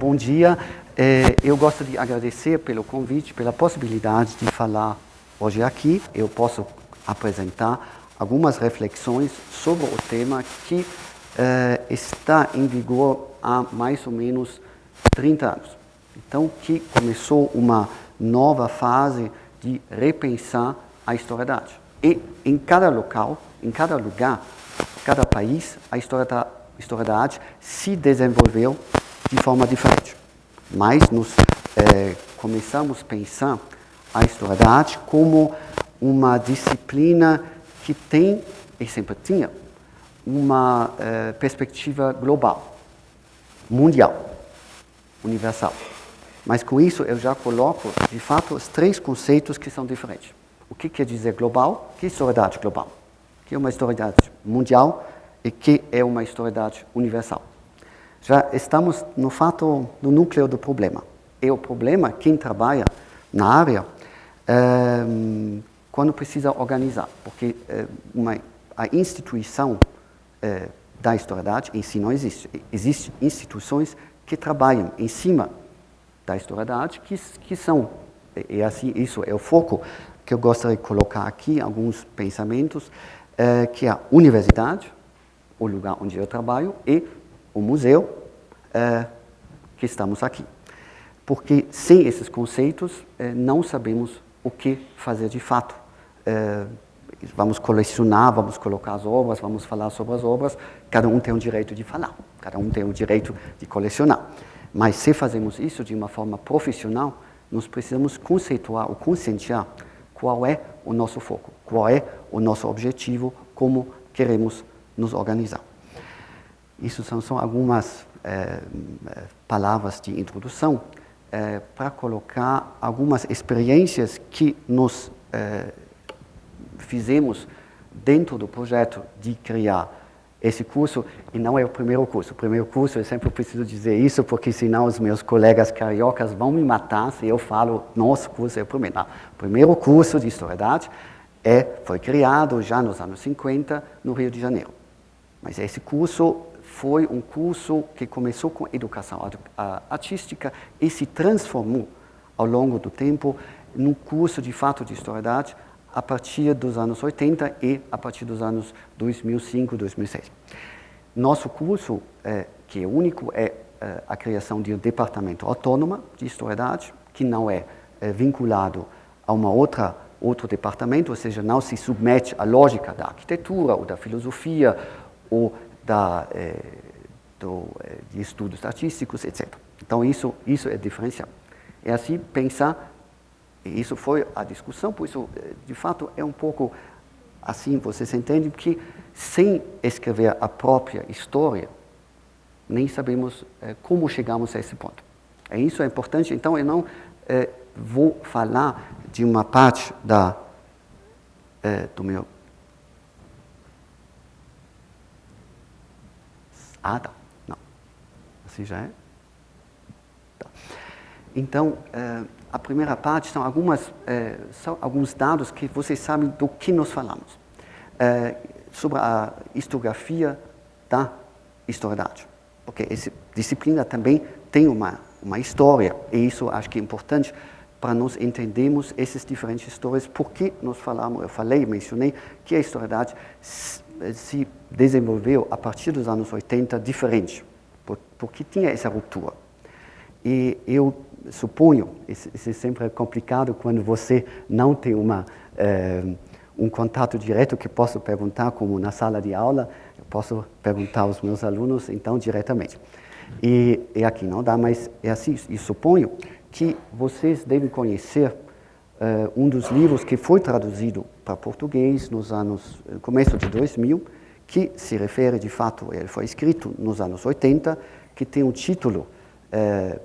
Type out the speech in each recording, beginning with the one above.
Bom dia. Eu gosto de agradecer pelo convite, pela possibilidade de falar hoje aqui. Eu posso apresentar algumas reflexões sobre o tema que está em vigor há mais ou menos 30 anos. Então, que começou uma nova fase de repensar a história da arte. E em cada local, em cada lugar, cada país, a história da arte se desenvolveu de forma diferente. Mas nós começamos a pensar a história da arte como uma disciplina que tem, e sempre tinha, uma perspectiva global, mundial, universal. Mas com isso eu já coloco, de fato, os três conceitos que são diferentes. O que quer dizer global? Que é história da arte global? Que é uma história da arte mundial e que é uma história da arte universal. Já estamos, no fato, no núcleo do problema. E o problema, quem trabalha na área, quando precisa organizar, porque a instituição da história da arte em si não existe. Existem instituições que trabalham em cima da história da arte, que são, e assim, isso é o foco que eu gostaria de colocar aqui, alguns pensamentos, que é a universidade, o lugar onde eu trabalho, e o museu, que estamos aqui. Porque sem esses conceitos, não sabemos o que fazer de fato. Vamos colecionar, vamos colocar as obras, vamos falar sobre as obras, cada um tem o direito de falar, cada um tem o direito de colecionar. Mas se fazemos isso de uma forma profissional, nós precisamos conceituar ou conscientizar qual é o nosso foco, qual é o nosso objetivo, como queremos nos organizar. Isso são algumas palavras de introdução para colocar algumas experiências que nós fizemos dentro do projeto de criar esse curso, e não é o primeiro curso. O primeiro curso, eu sempre preciso dizer isso, porque senão os meus colegas cariocas vão me matar se eu falo, nosso curso é o primeiro. Não. O primeiro curso de História da Arte foi criado já nos anos 50, no Rio de Janeiro. Mas esse curso foi um curso que começou com educação artística e se transformou ao longo do tempo num curso de fato de História da Arte a partir dos anos 80 e a partir dos anos 2005, 2006. Nosso curso, que é único, é a criação de um departamento autônomo de História da Arte, que não é vinculado a outro departamento, ou seja, não se submete à lógica da arquitetura ou da filosofia ou de estudos artísticos, etc. Então, isso é diferencial. É assim pensar. E isso foi a discussão, por isso, de fato, é um pouco assim, vocês entendem que sem escrever a própria história, nem sabemos como chegamos a esse ponto. Isso é importante, então eu não vou falar de uma parte do meu... Ah, tá. Não. Assim já é? Tá. Então... a primeira parte são alguns dados que vocês sabem do que nós falamos. Sobre a historiografia da história da arte. Porque essa disciplina também tem uma história, e isso acho que é importante para nós entendermos essas diferentes histórias, porque nós mencionei que a história da arte se desenvolveu a partir dos anos 80 diferente, porque tinha essa ruptura. E eu suponho, isso é sempre complicado quando você não tem um contato direto que posso perguntar, como na sala de aula, eu posso perguntar aos meus alunos, então, diretamente. E aqui não dá, mas é assim, e suponho que vocês devem conhecer um dos livros que foi traduzido para português no começo de 2000, que se refere, de fato, ele foi escrito nos anos 80, que tem um título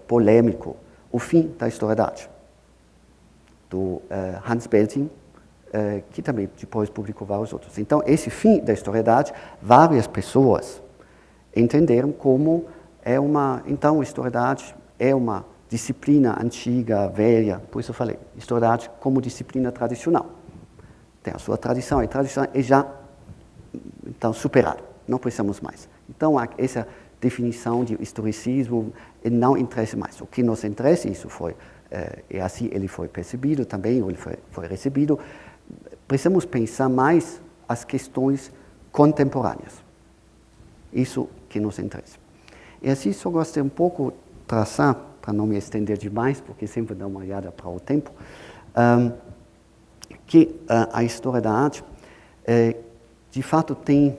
polêmico, O Fim da História da Arte, do Hans Belting, que também depois publicou vários outros. Então, esse fim da história da arte, várias pessoas entenderam como então, a história da arte é uma disciplina antiga, velha, por isso eu falei, história da arte como disciplina tradicional. Tem a sua tradição, e a tradição é já então, superada, não precisamos mais. Então, essa definição de historicismo não interessa mais. O que nos interessa, isso foi, e assim ele foi percebido também, ou ele foi recebido, precisamos pensar mais as questões contemporâneas. Isso que nos interessa. E assim só gostei um pouco de traçar, para não me estender demais, porque sempre dá uma olhada para o tempo, que a história da arte, de fato, tem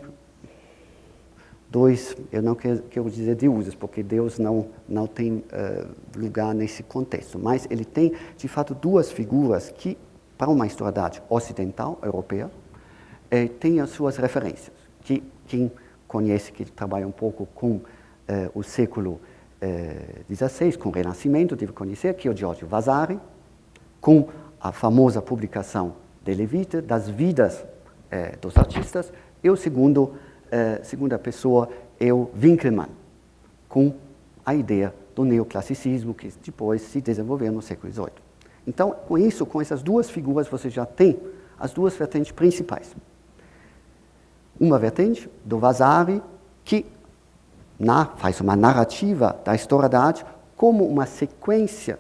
dois, eu não quero dizer deuses, porque Deus não tem lugar nesse contexto, mas ele tem, de fato, duas figuras que, para uma história da arte ocidental, europeia, tem as suas referências, que quem conhece, que trabalha um pouco com o século XVI, com o Renascimento, deve conhecer, que é o Giorgio Vasari, com a famosa publicação de Levite, das vidas dos artistas, e o segunda pessoa é o Winckelmann, com a ideia do neoclassicismo que depois se desenvolveu no século XVIII. Então, com essas duas figuras, você já tem as duas vertentes principais. Uma vertente do Vasari, que faz uma narrativa da história da arte como uma sequência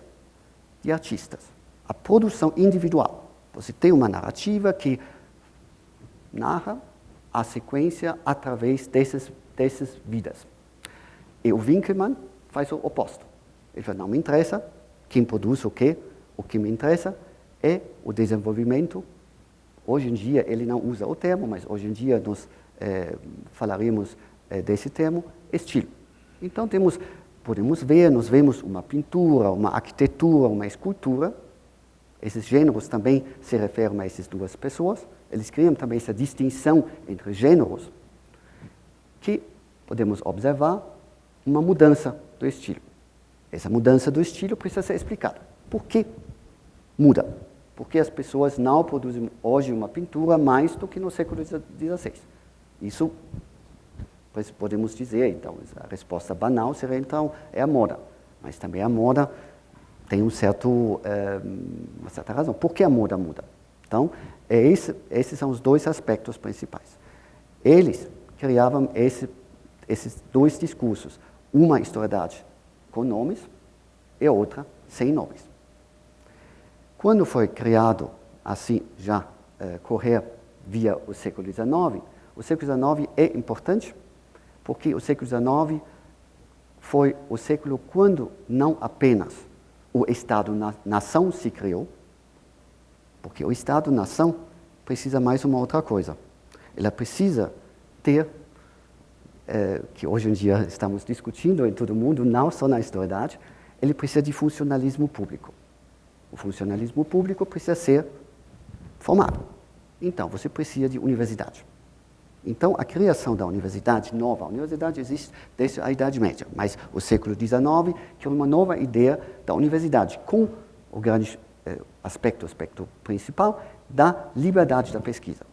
de artistas. A produção individual. Você tem uma narrativa que narra a sequência através dessas vidas. E o Winckelmann faz o oposto. Ele fala, não me interessa quem produz o que me interessa é o desenvolvimento. Hoje em dia, ele não usa o termo, mas hoje em dia nós falaremos desse termo, estilo. Então, podemos ver, nós vemos uma pintura, uma arquitetura, uma escultura. Esses gêneros também se referem a essas duas pessoas. Eles criam também essa distinção entre gêneros, que podemos observar uma mudança do estilo. Essa mudança do estilo precisa ser explicada. Por que muda? Porque as pessoas não produzem hoje uma pintura mais do que no século XVI. Isso podemos dizer, então, a resposta banal seria, então, é a moda. Mas também a moda tem uma certa razão. Por que a moda muda? Então, esses são os dois aspectos principais. Eles criavam esses dois discursos. Uma história da arte com nomes e outra sem nomes. Quando foi criado, assim, já correr via o século XIX é importante porque o século XIX foi o século quando não apenas o Estado-nação se criou, porque o Estado-nação precisa mais uma outra coisa. Ela precisa ter, que hoje em dia estamos discutindo em todo mundo, não só na história da arte, ele precisa de funcionalismo público. O funcionalismo público precisa ser formado. Então, você precisa de universidade. Então, a criação da universidade nova, a universidade existe desde a Idade Média, mas o século XIX criou uma nova ideia da universidade, com o grande aspecto principal da liberdade da pesquisa.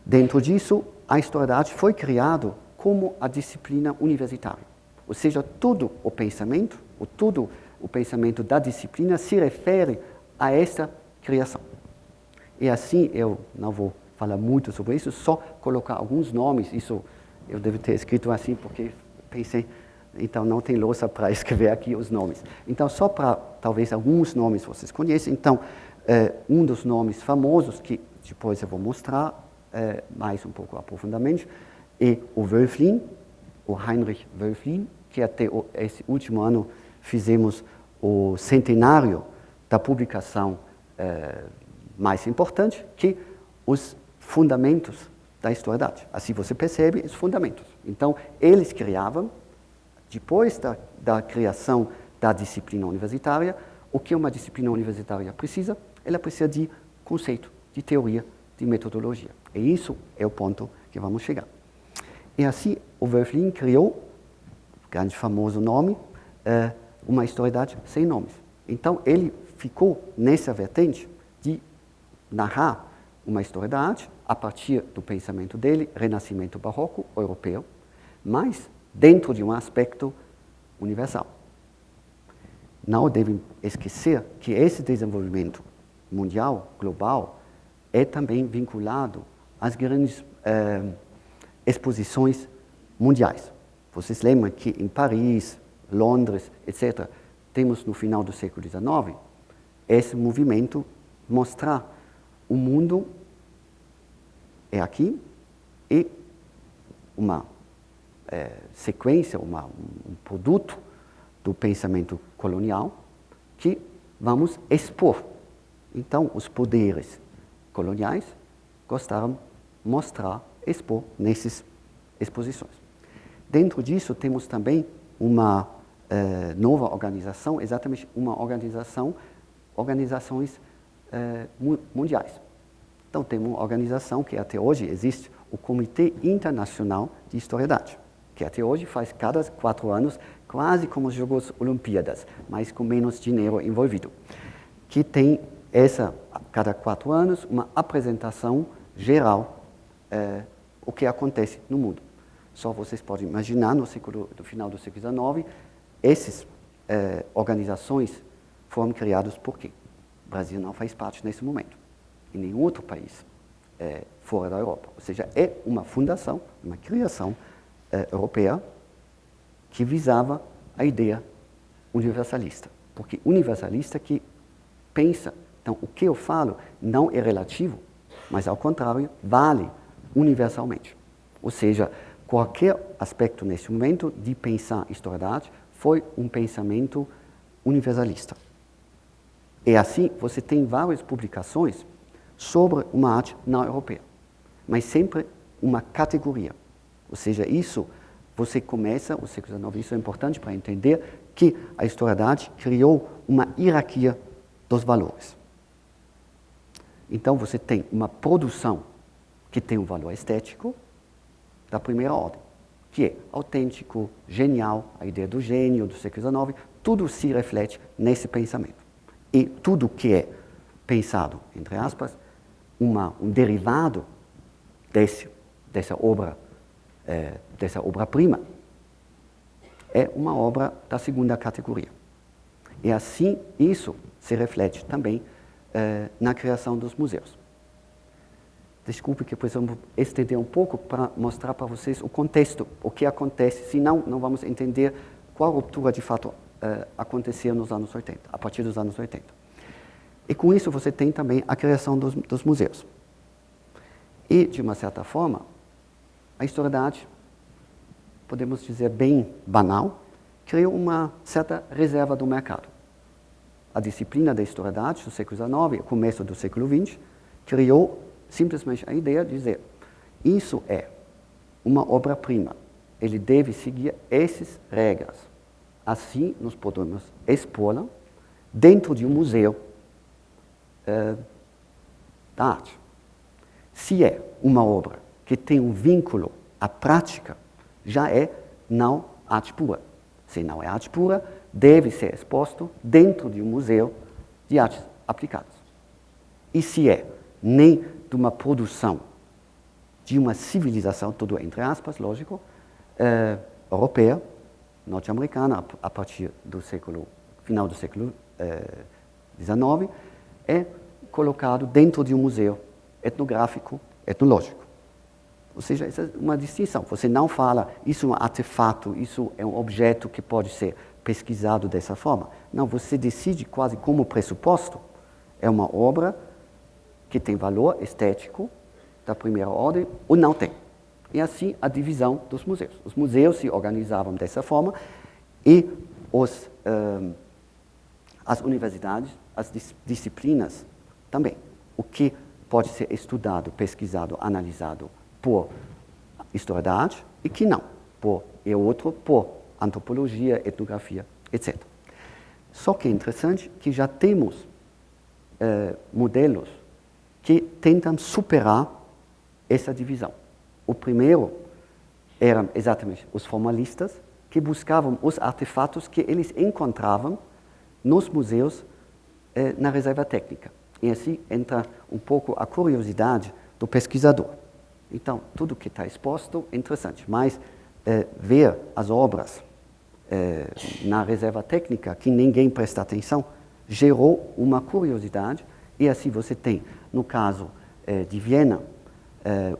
Dentro disso, a história da arte foi criada como a disciplina universitária. Ou seja, todo o pensamento da disciplina se refere a essa criação. E assim, eu não vou falar muito sobre isso, só colocar alguns nomes. Isso eu devo ter escrito assim, porque pensei, então não tem louça para escrever aqui os nomes. Então, só para, talvez, alguns nomes vocês conhecem. Então, um dos nomes famosos, que depois eu vou mostrar mais um pouco aprofundadamente, é o Wölfflin, o Heinrich Wölfflin, que até esse último ano fizemos o centenário da publicação mais importante, que os fundamentos da história da arte. Assim você percebe os fundamentos. Então, eles criavam, depois da criação da disciplina universitária, o que uma disciplina universitária precisa? Ela precisa de conceito, de teoria, de metodologia. E isso é o ponto que vamos chegar. E assim, o Wölfflin criou, grande famoso nome, uma história da arte sem nomes. Então, ele ficou nessa vertente de narrar uma história da arte a partir do pensamento dele, renascimento barroco europeu, mas dentro de um aspecto universal. Não devem esquecer que esse desenvolvimento mundial, global, é também vinculado às grandes exposições mundiais. Vocês lembram que em Paris, Londres, etc., temos no final do século XIX esse movimento mostrar o mundo é aqui e uma sequência, um produto do pensamento colonial que vamos expor. Então, os poderes coloniais gostaram de mostrar, expor nessas exposições. Dentro disso, temos também uma nova organização, exatamente organizações mundiais. Então, temos uma organização que até hoje existe, o Comitê Internacional de Historiedade, que até hoje faz cada 4 anos, quase como os Jogos Olimpíadas, mas com menos dinheiro envolvido, que tem cada 4 anos, uma apresentação geral o que acontece no mundo. Só vocês podem imaginar, no final do século XIX, essas organizações foram criadas por quê? O Brasil não faz parte nesse momento, e nenhum outro país fora da Europa. Ou seja, é uma fundação, uma criação europeia que visava a ideia universalista. Porque universalista que pensa, então o que eu falo não é relativo, mas ao contrário, vale universalmente. Ou seja, qualquer aspecto nesse momento de pensar historicidade foi um pensamento universalista. E assim, você tem várias publicações sobre uma arte não europeia, mas sempre uma categoria. Ou seja, isso, você começa, o século XIX, isso é importante para entender que a historicidade criou uma hierarquia dos valores. Então, você tem uma produção que tem um valor estético da primeira ordem, que é autêntico, genial, a ideia do gênio do século XIX, tudo se reflete nesse pensamento. E tudo que é pensado, entre aspas, um derivado dessa obra-prima, é uma obra da segunda categoria. E assim, isso se reflete também na criação dos museus. Desculpe que precisamos estender um pouco para mostrar para vocês o contexto, o que acontece, senão não vamos entender qual ruptura de fato aconteceu nos anos 80, a partir dos anos 80. E com isso você tem também a criação dos museus. E, de uma certa forma, a historicidade, podemos dizer bem banal, criou uma certa reserva do mercado. A disciplina da historicidade do século XIX, começo do século XX, criou simplesmente a ideia de dizer, isso é uma obra-prima, ele deve seguir essas regras. Assim, nós podemos expô-la dentro de um museu da arte. Se é uma obra que tem um vínculo à prática, já é não arte pura. Se não é arte pura, deve ser exposto dentro de um museu de artes aplicadas. E se é nem de uma produção de uma civilização, tudo entre aspas, lógico, europeia, norte-americana, a partir do final do século XIX, é colocado dentro de um museu etnográfico, etnológico. Ou seja, essa é uma distinção. Você não fala, isso é um artefato, isso é um objeto que pode ser pesquisado dessa forma. Não, você decide quase como pressuposto, é uma obra que tem valor estético da primeira ordem ou não tem. E assim a divisão dos museus. Os museus se organizavam dessa forma e as universidades, as disciplinas também. O que pode ser estudado, pesquisado, analisado por história da arte e que não, por antropologia, etnografia, etc. Só que é interessante que já temos modelos que tentam superar essa divisão. O primeiro eram exatamente os formalistas, que buscavam os artefatos que eles encontravam nos museus na reserva técnica. E assim entra um pouco a curiosidade do pesquisador. Então, tudo que está exposto é interessante, mas ver as obras na reserva técnica, que ninguém presta atenção, gerou uma curiosidade, e assim você tem, no caso de Viena,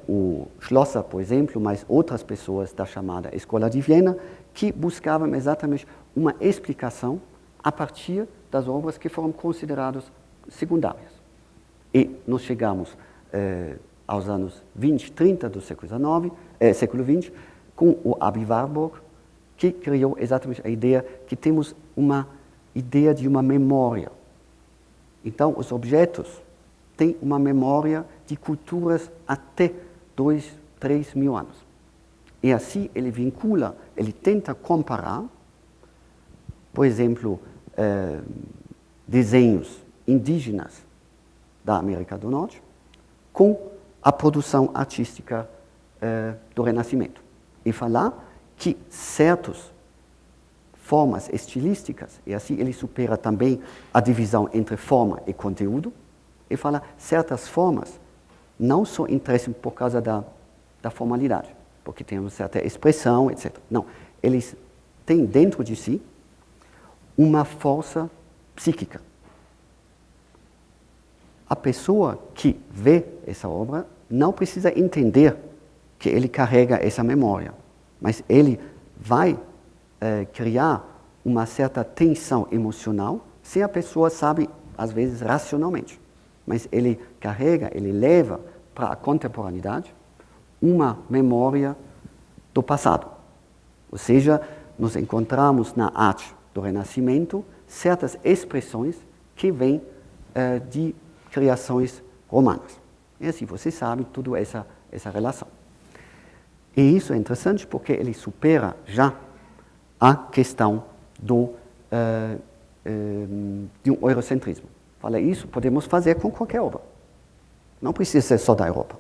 o Schlosser, por exemplo, mas outras pessoas da chamada Escola de Viena, que buscavam exatamente uma explicação a partir das obras que foram consideradas secundárias. E nós chegamos aos anos 20, 30 do século XX, com o Aby Warburg, que criou exatamente a ideia que temos uma ideia de uma memória. Então, os objetos têm uma memória de culturas até 2, 3 mil anos. E assim ele vincula, ele tenta comparar, por exemplo, desenhos indígenas da América do Norte com a produção artística do Renascimento. E falar que certas formas estilísticas, e assim ele supera também a divisão entre forma e conteúdo, e fala certas formas não só interessam por causa da formalidade, porque tem uma certa expressão, etc. Não, eles têm dentro de si uma força psíquica. A pessoa que vê essa obra não precisa entender que ele carrega essa memória, mas ele vai criar uma certa tensão emocional, se a pessoa sabe, às vezes, racionalmente. Mas ele carrega, ele leva para a contemporaneidade uma memória do passado. Ou seja, nós encontramos na arte do Renascimento certas expressões que vêm de criações romanas. E assim, você sabe toda essa relação. E isso é interessante porque ele supera já a questão de um eurocentrismo. Fala, isso podemos fazer com qualquer obra. Não precisa ser só da Europa.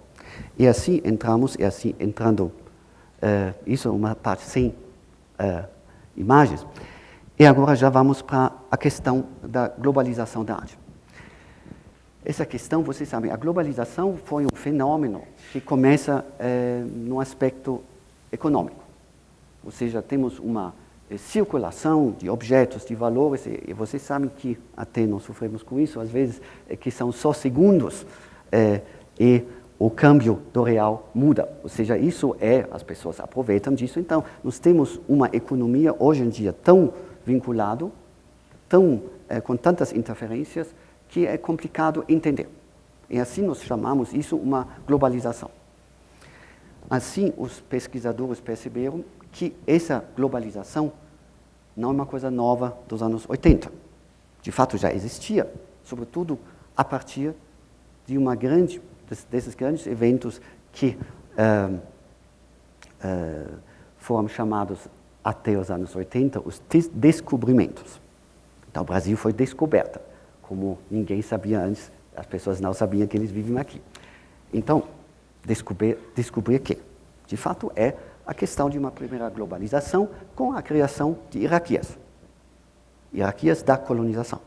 E assim entramos, isso é uma parte sem imagens. E agora já vamos para a questão da globalização da arte. Essa questão, vocês sabem, a globalização foi um fenômeno que começa no aspecto econômico. Ou seja, temos uma circulação de objetos, de valores, e vocês sabem que até nós sofremos com isso, às vezes, que são só segundos, e o câmbio do real muda. Ou seja, as pessoas aproveitam disso. Então, nós temos uma economia hoje em dia tão vinculada, com tantas interferências, que é complicado entender. E assim nós chamamos isso uma globalização. Assim, os pesquisadores perceberam que essa globalização não é uma coisa nova dos anos 80. De fato, já existia, sobretudo a partir de desses grandes eventos que foram chamados até os anos 80 os descobrimentos. Então, o Brasil foi descoberta, como ninguém sabia antes, as pessoas não sabiam que eles vivem aqui. Então, descobrir que, de fato, é a questão de uma primeira globalização com a criação de hierarquias da colonização,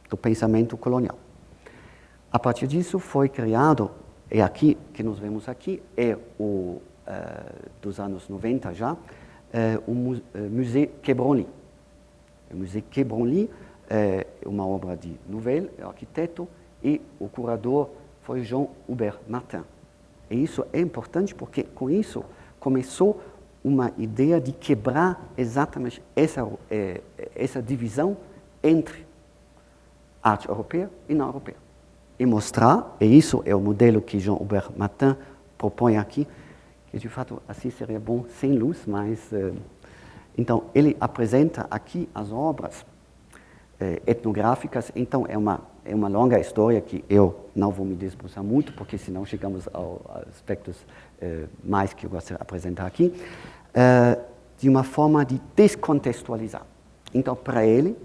do pensamento colonial. A partir disso foi criado, e aqui que nós vemos aqui, dos anos 90 já, o Musée Quai Branly. O Musée Quai Branly é uma obra de Nouvel, arquiteto, e o curador foi Jean-Hubert Martin. E isso é importante porque com isso começou uma ideia de quebrar exatamente essa divisão entre arte europeia e não europeia. E mostrar, e isso é o modelo que Jean-Hubert Martin propõe aqui, que de fato assim seria bom sem luz, mas... então, ele apresenta aqui as obras etnográficas, então é uma longa história que eu não vou me debruçar muito, porque senão chegamos aos aspectos mais que eu gostaria de apresentar aqui, de uma forma de descontextualizar. Então, para ele,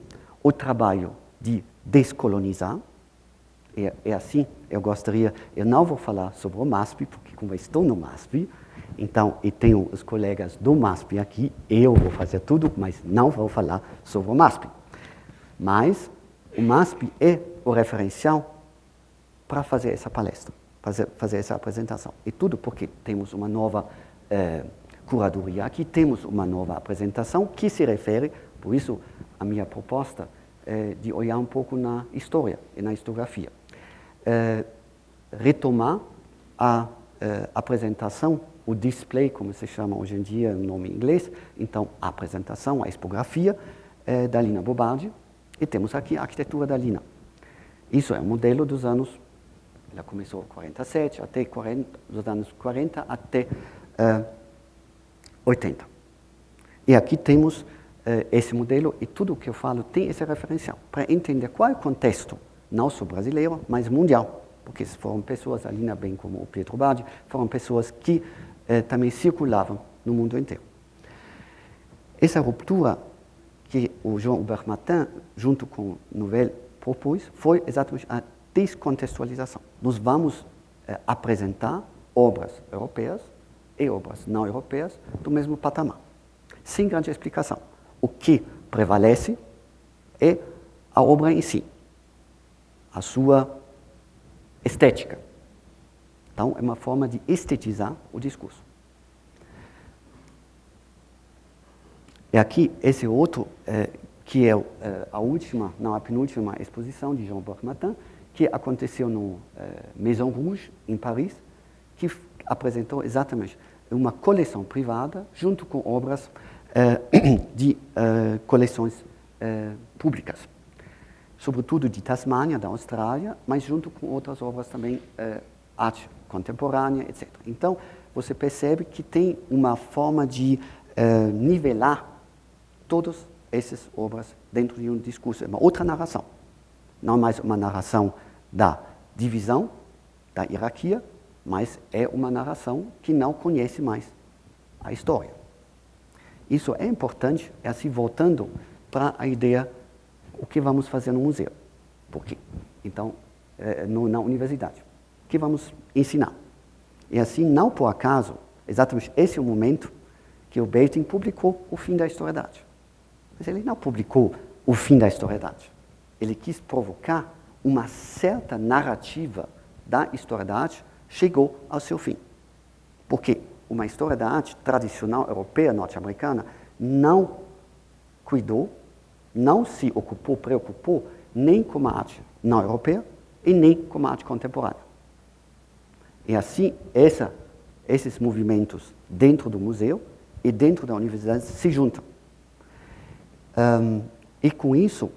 o trabalho de descolonizar, é assim, eu não vou falar sobre o MASP, porque como eu estou no MASP, então, e tenho os colegas do MASP aqui, eu vou fazer tudo, mas não vou falar sobre o MASP. Mas o MASP é o referencial para fazer essa palestra, fazer essa apresentação. E tudo porque temos uma nova curadoria aqui, temos uma nova apresentação que se refere, por isso a minha proposta é de olhar um pouco na história e na historiografia. Retomar a apresentação, o display, como se chama hoje em dia, no nome em inglês, então a apresentação, a expografia da Lina Bobardi, e temos aqui a arquitetura da Lina. Isso é um modelo dos anos, ela começou em 47, dos anos 40 até 80. E aqui temos esse modelo, e tudo o que eu falo tem essa referencial, para entender qual é o contexto, não só brasileiro, mas mundial. Porque foram pessoas, a Lina, bem como o Pietro Bardi, foram pessoas que também circulavam no mundo inteiro. Essa ruptura que o Jean Hubert Martin, junto com Nouvel, propôs, foi exatamente a descontextualização. Nós vamos apresentar obras europeias e obras não europeias do mesmo patamar, sem grande explicação. O que prevalece é a obra em si, a sua estética. Então, é uma forma de estetizar o discurso. E aqui, esse outro, que é a última, não a penúltima exposição de Jean Hubert Martin, que aconteceu no Maison Rouge, em Paris, que apresentou exatamente uma coleção privada junto com obras de coleções públicas. Sobretudo de Tasmânia, da Austrália, mas junto com outras obras também, arte contemporânea, etc. Então, você percebe que tem uma forma de nivelar todas essas obras dentro de um discurso, é uma outra narração. Não mais uma narração da divisão, da hierarquia, mas é uma narração que não conhece mais a história. Isso é importante, é assim, voltando para a ideia o que vamos fazer no museu. Por quê? Então, na universidade. O que vamos ensinar? E assim, não por acaso, exatamente esse é o momento que o Belting publicou O Fim da História da Arte. Mas ele não publicou O Fim da História da Arte. Ele quis provocar uma certa narrativa da história da arte chegou ao seu fim. Porque uma história da arte tradicional europeia, norte-americana, não cuidou, não se ocupou, preocupou, nem com a arte não europeia e nem com a arte contemporânea. E assim, esses movimentos dentro do museu e dentro da universidade se juntam. E com isso,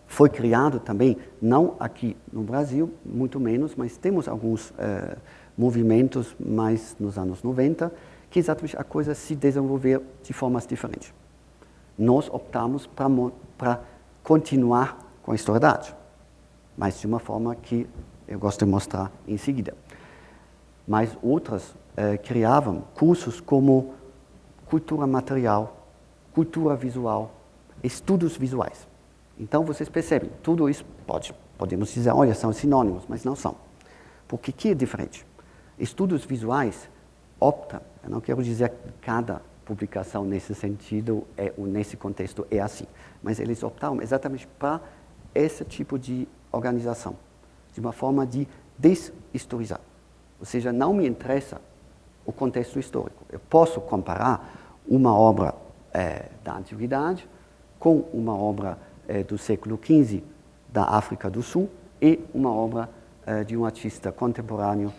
foi criado também, não aqui no Brasil, muito menos, mas temos alguns movimentos mais nos anos 90, que exatamente a coisa se desenvolveu de formas diferentes. Nós optamos para continuar com a história da arte, mas de uma forma que eu gosto de mostrar em seguida. Mas outras criavam cursos como cultura material, cultura visual, estudos visuais. Então, vocês percebem, tudo isso podemos dizer, olha, são sinônimos, mas não são. Porque que é diferente? Estudos visuais optam, eu não quero dizer que cada publicação nesse sentido, nesse contexto, é assim, mas eles optaram exatamente para esse tipo de organização, de uma forma de deshistorizar. Ou seja, não me interessa o contexto histórico. Eu posso comparar uma obra da Antiguidade com uma obra do século XV da África do Sul e uma obra de um artista contemporâneo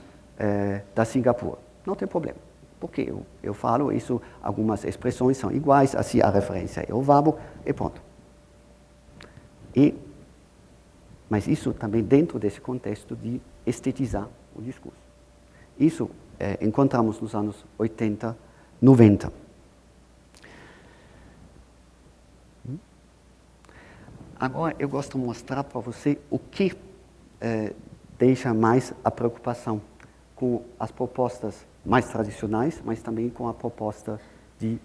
da Singapura. Não tem problema, porque eu falo isso, algumas expressões são iguais, assim a referência é o verbo e pronto. Mas isso também dentro desse contexto de estetizar o discurso. Isso encontramos nos anos 80, 90. Agora eu gosto de mostrar para você o que deixa mais a preocupação com as propostas mais tradicionais, mas também com a proposta de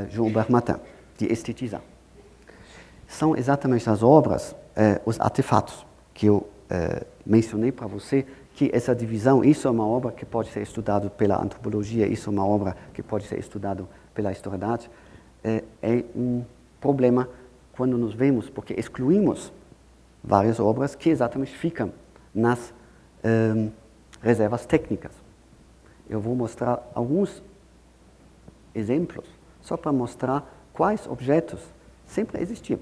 Jean Hubert Martin, de estetizar. São exatamente as obras, os artefatos que eu mencionei para você, que essa divisão, isso é uma obra que pode ser estudada pela antropologia, isso é uma obra que pode ser estudada pela história da arte, é um problema quando nos vemos, porque excluímos várias obras que exatamente ficam nas reservas técnicas. Eu vou mostrar alguns exemplos, só para mostrar quais objetos sempre existiam.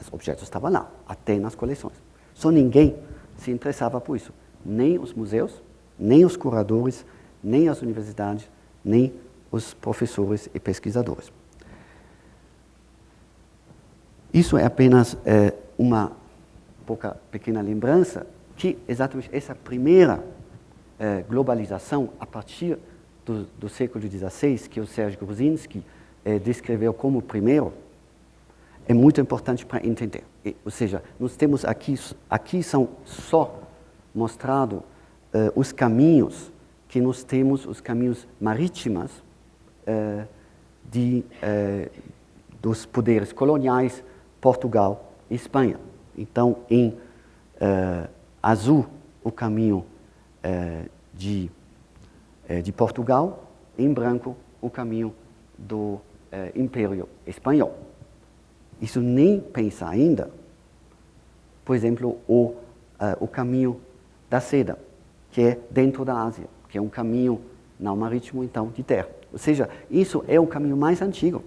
Os objetos estavam lá, até nas coleções. Só ninguém se interessava por isso. nem os museus, nem os curadores, nem as universidades, nem os professores e pesquisadores. Isso é apenas uma pequena lembrança que exatamente essa primeira globalização a partir do século XVI, que o Serge Gruzynski descreveu como primeiro, é muito importante para entender. Ou seja, nós temos aqui são só mostrados os caminhos que nós temos, os caminhos marítimos dos poderes coloniais, Portugal e Espanha. Então, em azul, o caminho de Portugal, em branco, o caminho do Império Espanhol. Isso nem pensa ainda, por exemplo, o caminho da seda, que é dentro da Ásia, que é um caminho não marítimo, então, de terra. Ou seja, isso é o caminho mais antigo,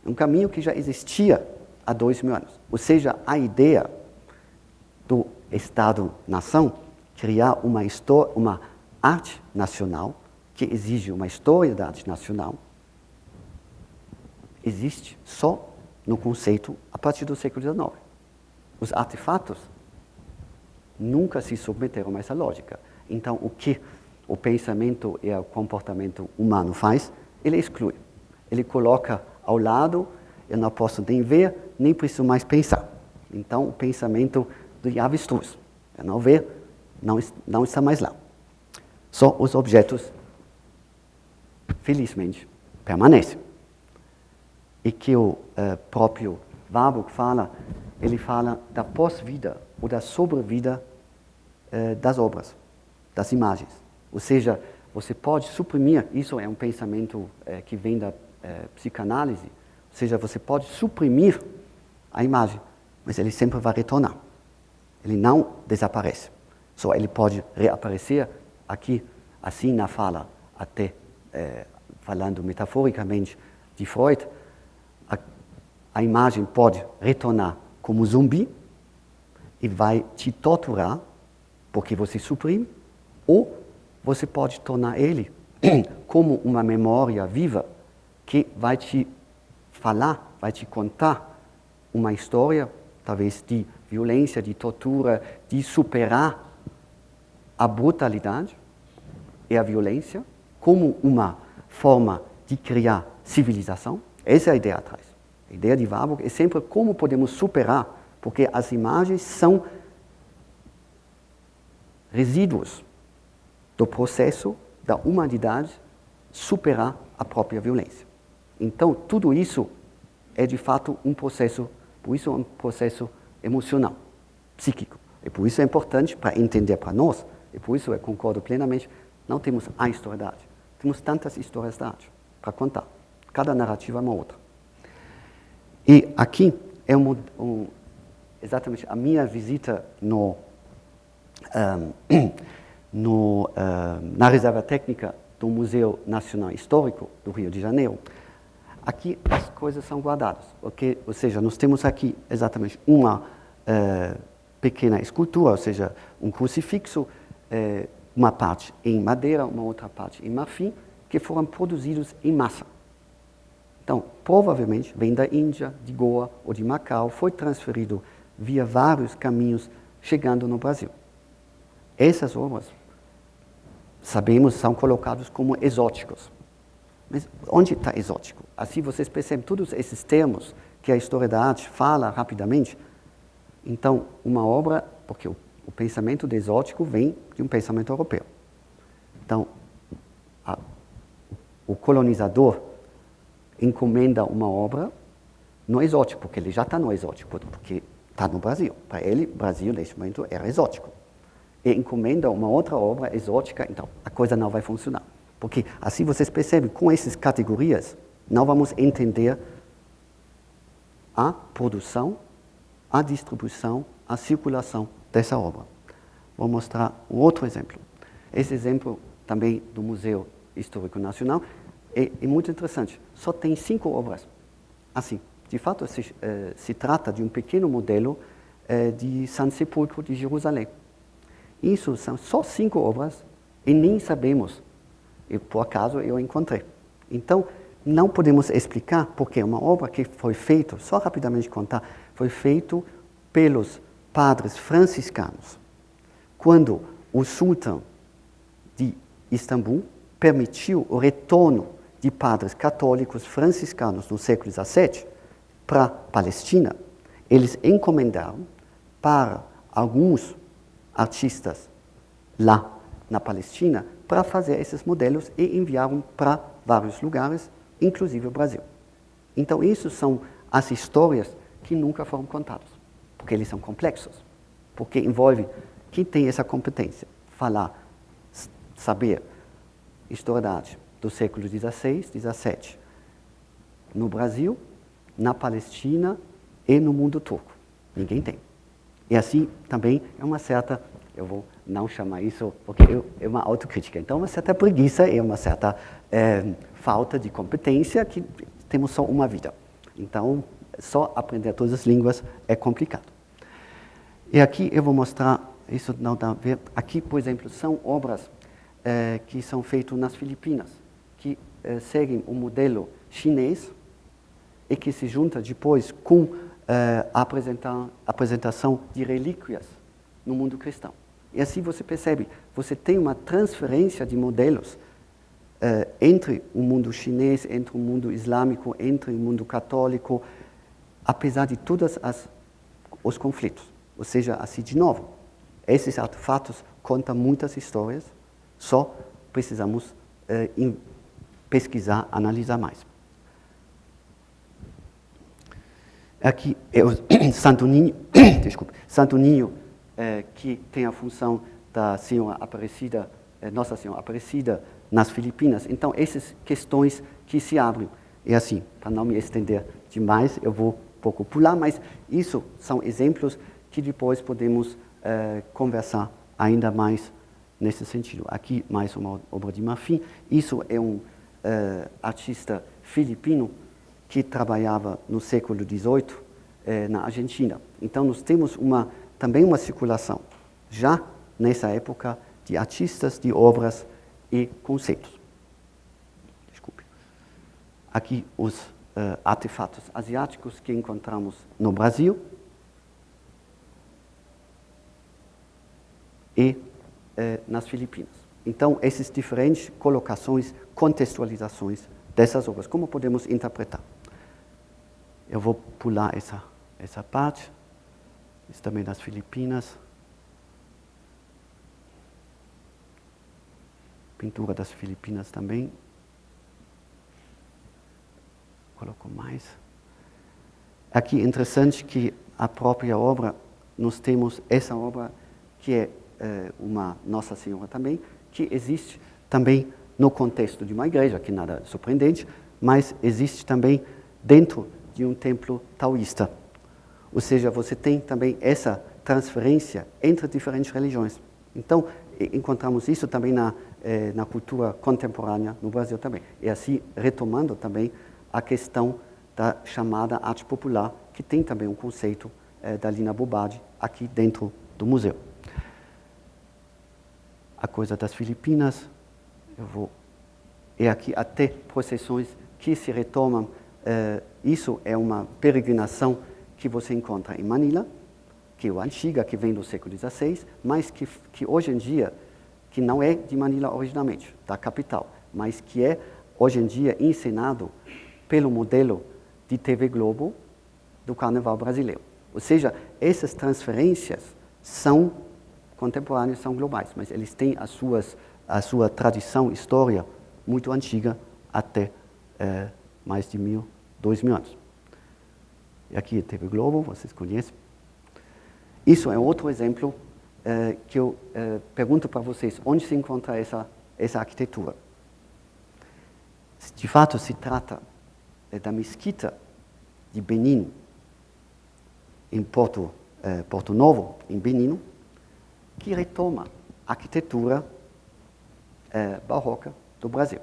um caminho que já existia há 2000 anos. Ou seja, a ideia do Estado-nação, criar uma arte nacional, que exige uma história da arte nacional, existe só no conceito a partir do século XIX. Os artefatos nunca se submeteram a essa lógica. Então, o que o pensamento e o comportamento humano faz, ele exclui. Ele coloca ao lado, eu não posso nem ver, nem preciso mais pensar. Então, o pensamento do avestruz, eu não ver, não está mais lá. Só os objetos, felizmente, permanecem. E que o próprio Warburg fala, ele fala da pós-vida ou da sobrevida das obras, das imagens. Ou seja, você pode suprimir, isso é um pensamento que vem da psicanálise, ou seja, você pode suprimir a imagem, mas ele sempre vai retornar. Ele não desaparece. Só ele pode reaparecer aqui, assim na fala, até falando metaforicamente de Freud, a imagem pode retornar como zumbi e vai te torturar porque você suprime, ou você pode tornar ele como uma memória viva que vai te falar, vai te contar uma história, talvez de violência, de tortura, de superar a brutalidade e a violência como uma forma de criar civilização. Essa é a ideia atrás. A ideia de Warburg é sempre como podemos superar, porque as imagens são resíduos do processo da humanidade superar a própria violência. Então, tudo isso é de fato um processo, por isso é um processo emocional, psíquico. E por isso é importante para entender para nós, e por isso eu concordo plenamente, não temos a história da arte. Temos tantas histórias da arte para contar. Cada narrativa é uma outra. E aqui é exatamente a minha visita na Reserva Técnica do Museu Nacional Histórico do Rio de Janeiro. Aqui as coisas são guardadas, okay? Ou seja, nós temos aqui exatamente uma pequena escultura, ou seja, um crucifixo, uma parte em madeira, uma outra parte em marfim, que foram produzidos em massa. Então, provavelmente, vem da Índia, de Goa ou de Macau, foi transferido via vários caminhos, chegando no Brasil. Essas obras, sabemos, são colocadas como exóticos. Mas onde está exótico? Assim vocês percebem todos esses termos que a história da arte fala rapidamente. Então, uma obra, porque o pensamento de exótico vem de um pensamento europeu. Então, o colonizador encomenda uma obra no exótico, porque ele já está no exótico, porque está no Brasil. Para ele, Brasil, neste momento, era exótico. E encomenda uma outra obra exótica, então a coisa não vai funcionar. Porque assim vocês percebem, com essas categorias, não vamos entender a produção, a distribuição, a circulação dessa obra. Vou mostrar um outro exemplo. Esse exemplo também do Museu Histórico Nacional é muito interessante. Só tem 5 obras. Assim, de fato, se trata de um pequeno modelo de San Sepulcro de Jerusalém. Isso são só 5 obras e nem sabemos. E por acaso eu encontrei. Então, não podemos explicar porque uma obra que foi feita, só rapidamente contar, foi feita pelos padres franciscanos. Quando o sultão de Istambul permitiu o retorno de padres católicos franciscanos no século XVII para a Palestina, eles encomendaram para alguns artistas lá na Palestina para fazer esses modelos e enviaram para vários lugares, inclusive o Brasil. Então, isso são as histórias que nunca foram contadas, porque eles são complexos, porque envolve quem tem essa competência, falar, saber história da arte do século XVI, XVII, no Brasil, na Palestina e no mundo turco. Ninguém tem. E assim também é uma certa, eu vou não chamar isso, porque é uma autocrítica, então uma certa preguiça e uma certa falta de competência que temos só uma vida. Então, só aprender todas as línguas é complicado. E aqui eu vou mostrar, isso não dá a ver, aqui, por exemplo, são obras que são feitas nas Filipinas, que seguem o modelo chinês e que se junta depois com a apresentação de relíquias no mundo cristão. E assim você percebe, você tem uma transferência de modelos entre o mundo chinês, entre o mundo islâmico, entre o mundo católico, apesar de todos os conflitos. Ou seja, assim, de novo, esses artefatos contam muitas histórias, só precisamos pesquisar, analisar mais. Aqui é o Santo Ninho, desculpe, Santo Ninho, que tem a função da Senhora Aparecida, Nossa Senhora Aparecida, nas Filipinas. Então, essas questões que se abrem. E assim, para não me estender demais, eu vou um pouco pular, mas isso são exemplos que depois podemos conversar ainda mais nesse sentido. Aqui, mais uma obra de marfim. Isso é um artista filipino que trabalhava no século XVIII na Argentina. Então, nós temos também uma circulação, já nessa época, de artistas, de obras e conceitos. Desculpe. Aqui os artefatos asiáticos que encontramos no Brasil e nas Filipinas. Então, essas diferentes colocações, contextualizações dessas obras, como podemos interpretar? Eu vou pular essa parte, isso também nas Filipinas. Pintura das Filipinas também. Coloco mais. Aqui é interessante que a própria obra, nós temos essa obra que é uma Nossa Senhora também, que existe também no contexto de uma igreja, que nada surpreendente, mas existe também dentro de um templo taoísta. Ou seja, você tem também essa transferência entre diferentes religiões. Então, encontramos isso também na cultura contemporânea no Brasil também. E assim, retomando também a questão da chamada arte popular, que tem também um conceito da Lina Bobardi aqui dentro do museu. A coisa das Filipinas, e aqui até procissões que se retomam. Isso é uma peregrinação que você encontra em Manila, que é a antiga, que vem do século XVI, mas que hoje em dia, que não é de Manila originalmente, da capital, mas que é hoje em dia encenado pelo modelo de TV Globo do Carnaval brasileiro. Ou seja, essas transferências são contemporâneas, são globais, mas eles têm a sua tradição, história muito antiga, até mais de 2.000 anos. E aqui é TV Globo, vocês conhecem. Isso é outro exemplo que eu pergunto para vocês, onde se encontra essa arquitetura? De fato, se trata da mesquita de Benin, em Porto Novo, em Benin, que retoma a arquitetura barroca do Brasil.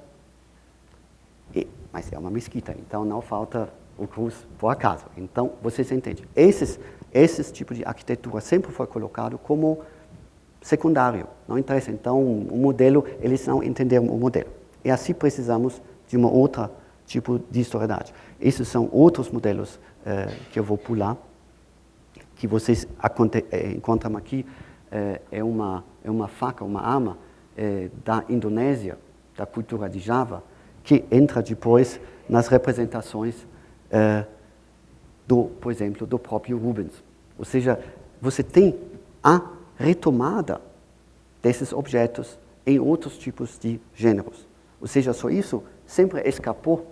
Mas é uma mesquita, então não falta o cruz por acaso. Então, vocês entendem. Esses tipos de arquitetura sempre foi colocado como secundário, não interessa. Então, o modelo, eles não entenderam o modelo. E assim precisamos de uma outra tipo de historiedade. Esses são outros modelos que eu vou pular, que vocês encontram aqui. É uma faca, uma arma da Indonésia, da cultura de Java, que entra depois nas representações por exemplo, do próprio Rubens. Ou seja, você tem a retomada desses objetos em outros tipos de gêneros. Ou seja, só isso sempre escapou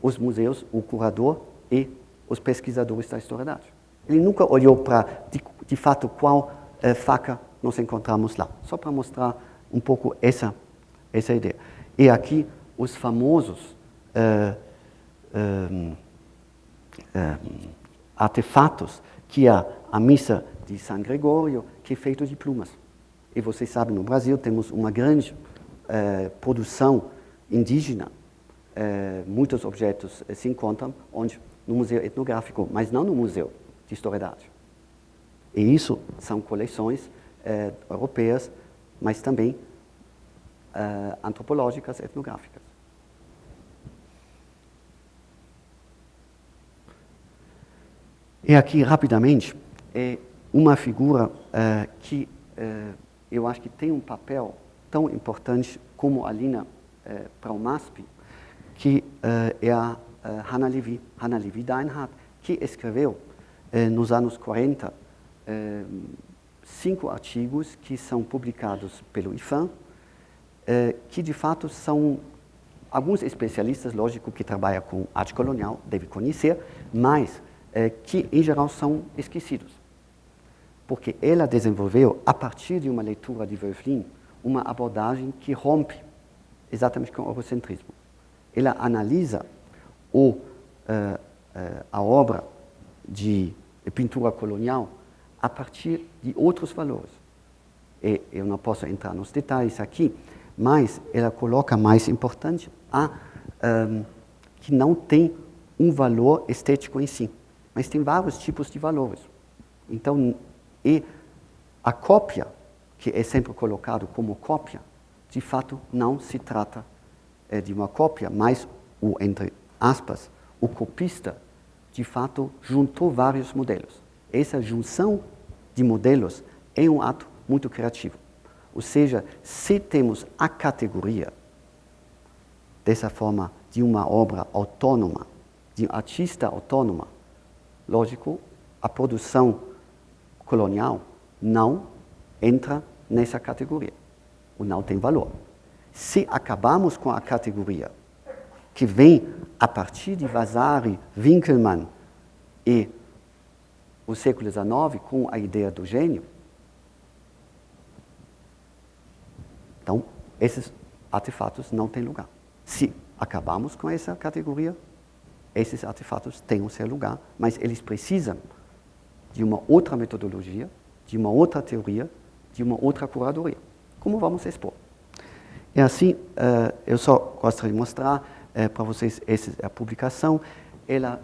os museus, o curador e os pesquisadores da historiedade. Ele nunca olhou para, de fato, qual faca nós encontramos lá. Só para mostrar um pouco essa ideia. E aqui os famosos artefatos que a missa de São Gregório, que é feito de plumas. E vocês sabem, no Brasil temos uma grande produção indígena. Muitos objetos se encontram no Museu Etnográfico, mas não no Museu de Historiedade. E isso são coleções europeias, mas também antropológicas, etnográficas. E aqui, rapidamente, é uma figura que eu acho que tem um papel tão importante como a Lina para o MASP, que é a Hanna Levi Deinhardt, que escreveu nos anos 40 5 artigos que são publicados pelo IFAM, que de fato são alguns especialistas, lógico, que trabalham com arte colonial, devem conhecer, mas que em geral são esquecidos. Porque ela desenvolveu, a partir de uma leitura de Wölfflin, uma abordagem que rompe exatamente com o eurocentrismo. Ela analisa a obra de pintura colonial a partir de outros valores. E eu não posso entrar nos detalhes aqui, mas ela coloca mais importante que não tem um valor estético em si, mas tem vários tipos de valores. Então, e a cópia, que é sempre colocado como cópia, de fato não se trata de uma cópia, mas entre aspas, o copista, de fato, juntou vários modelos. Essa junção de modelos é um ato muito criativo. Ou seja, se temos a categoria, dessa forma, de uma obra autônoma, de um artista autônoma, lógico, a produção colonial não entra nessa categoria, ou não tem valor. Se acabamos com a categoria que vem a partir de Vasari, Winkelmann e o século XIX, com a ideia do gênio, então esses artefatos não têm lugar. Se acabamos com essa categoria, esses artefatos têm o seu lugar, mas eles precisam de uma outra metodologia, de uma outra teoria, de uma outra curadoria, como vamos expor. E assim, eu só gostaria de mostrar para vocês a publicação. Ela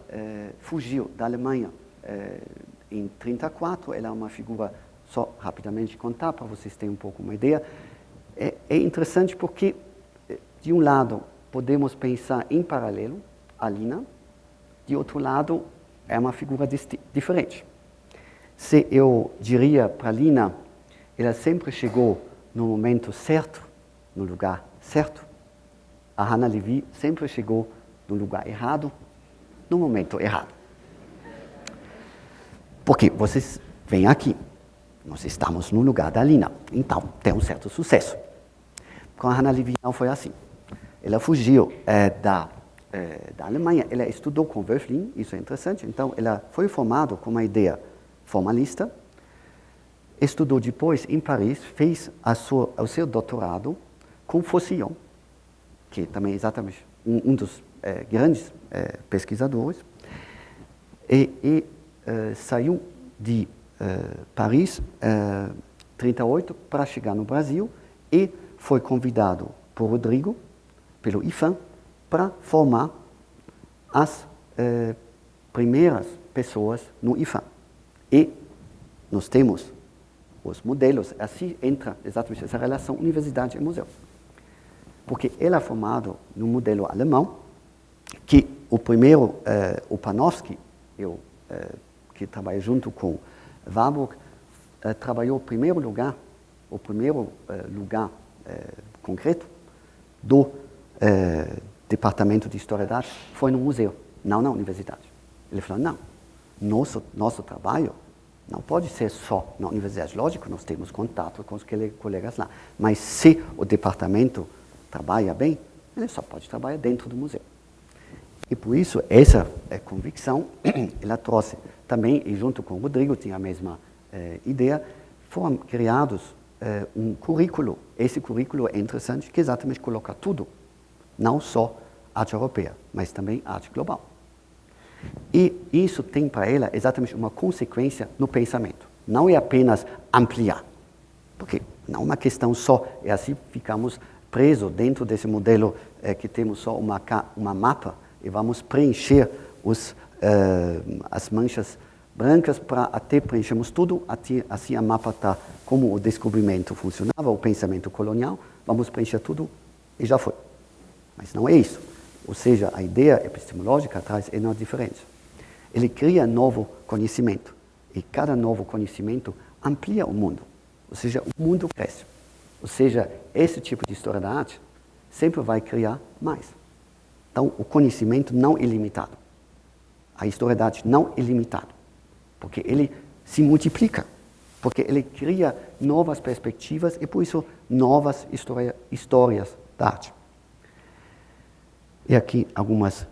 fugiu da Alemanha em 1934, ela é uma figura, só rapidamente contar, para vocês terem um pouco uma ideia. É interessante porque, de um lado, podemos pensar em paralelo a Lina, de outro lado, é uma figura diferente. Se eu diria para Lina, ela sempre chegou no momento certo, no lugar certo, a Hanna Levi sempre chegou no lugar errado, no momento errado. Porque vocês vêm aqui, nós estamos no lugar da Lina, então tem um certo sucesso. Com a Hanna Levi não foi assim. Ela fugiu da Alemanha, ela estudou com Wölfflin, isso é interessante, então ela foi formada com uma ideia formalista, estudou depois em Paris, fez o seu doutorado com Faucillon, que também é exatamente um dos grandes pesquisadores, e saiu de Paris em 1938 para chegar no Brasil e foi convidado por Rodrigo, pelo IFAM, para formar as primeiras pessoas no IFAM. E nós temos os modelos, assim entra exatamente essa relação universidade e museu. Porque ele é formado no modelo alemão, que o primeiro, o Panofsky, que trabalha junto com Warburg, trabalhou o primeiro lugar concreto do Departamento de História da Arte foi no museu, não na universidade. Ele falou, não, nosso trabalho não pode ser só na universidade. Lógico, nós temos contato com os colegas lá, mas se o departamento trabalha bem, ele só pode trabalhar dentro do museu. E por isso, essa convicção, ela trouxe também, e junto com o Rodrigo, tinha a mesma ideia, foram criados um currículo. Esse currículo é interessante, que exatamente coloca tudo, não só arte europeia, mas também arte global. E isso tem para ela exatamente uma consequência no pensamento. Não é apenas ampliar, porque não é uma questão só, é assim ficamos presos dentro desse modelo que temos só uma mapa e vamos preencher as manchas brancas para até preenchermos tudo, assim a mapa está como o descobrimento funcionava, o pensamento colonial, vamos preencher tudo e já foi. Mas não é isso. Ou seja, a ideia epistemológica traz enorme diferença. Ele cria novo conhecimento e cada novo conhecimento amplia o mundo. Ou seja, o mundo cresce. Ou seja, esse tipo de história da arte sempre vai criar mais. Então, o conhecimento não é ilimitado. A história da arte não é limitada. Porque ele se multiplica, porque ele cria novas perspectivas e, por isso, novas histórias da arte. E aqui algumas,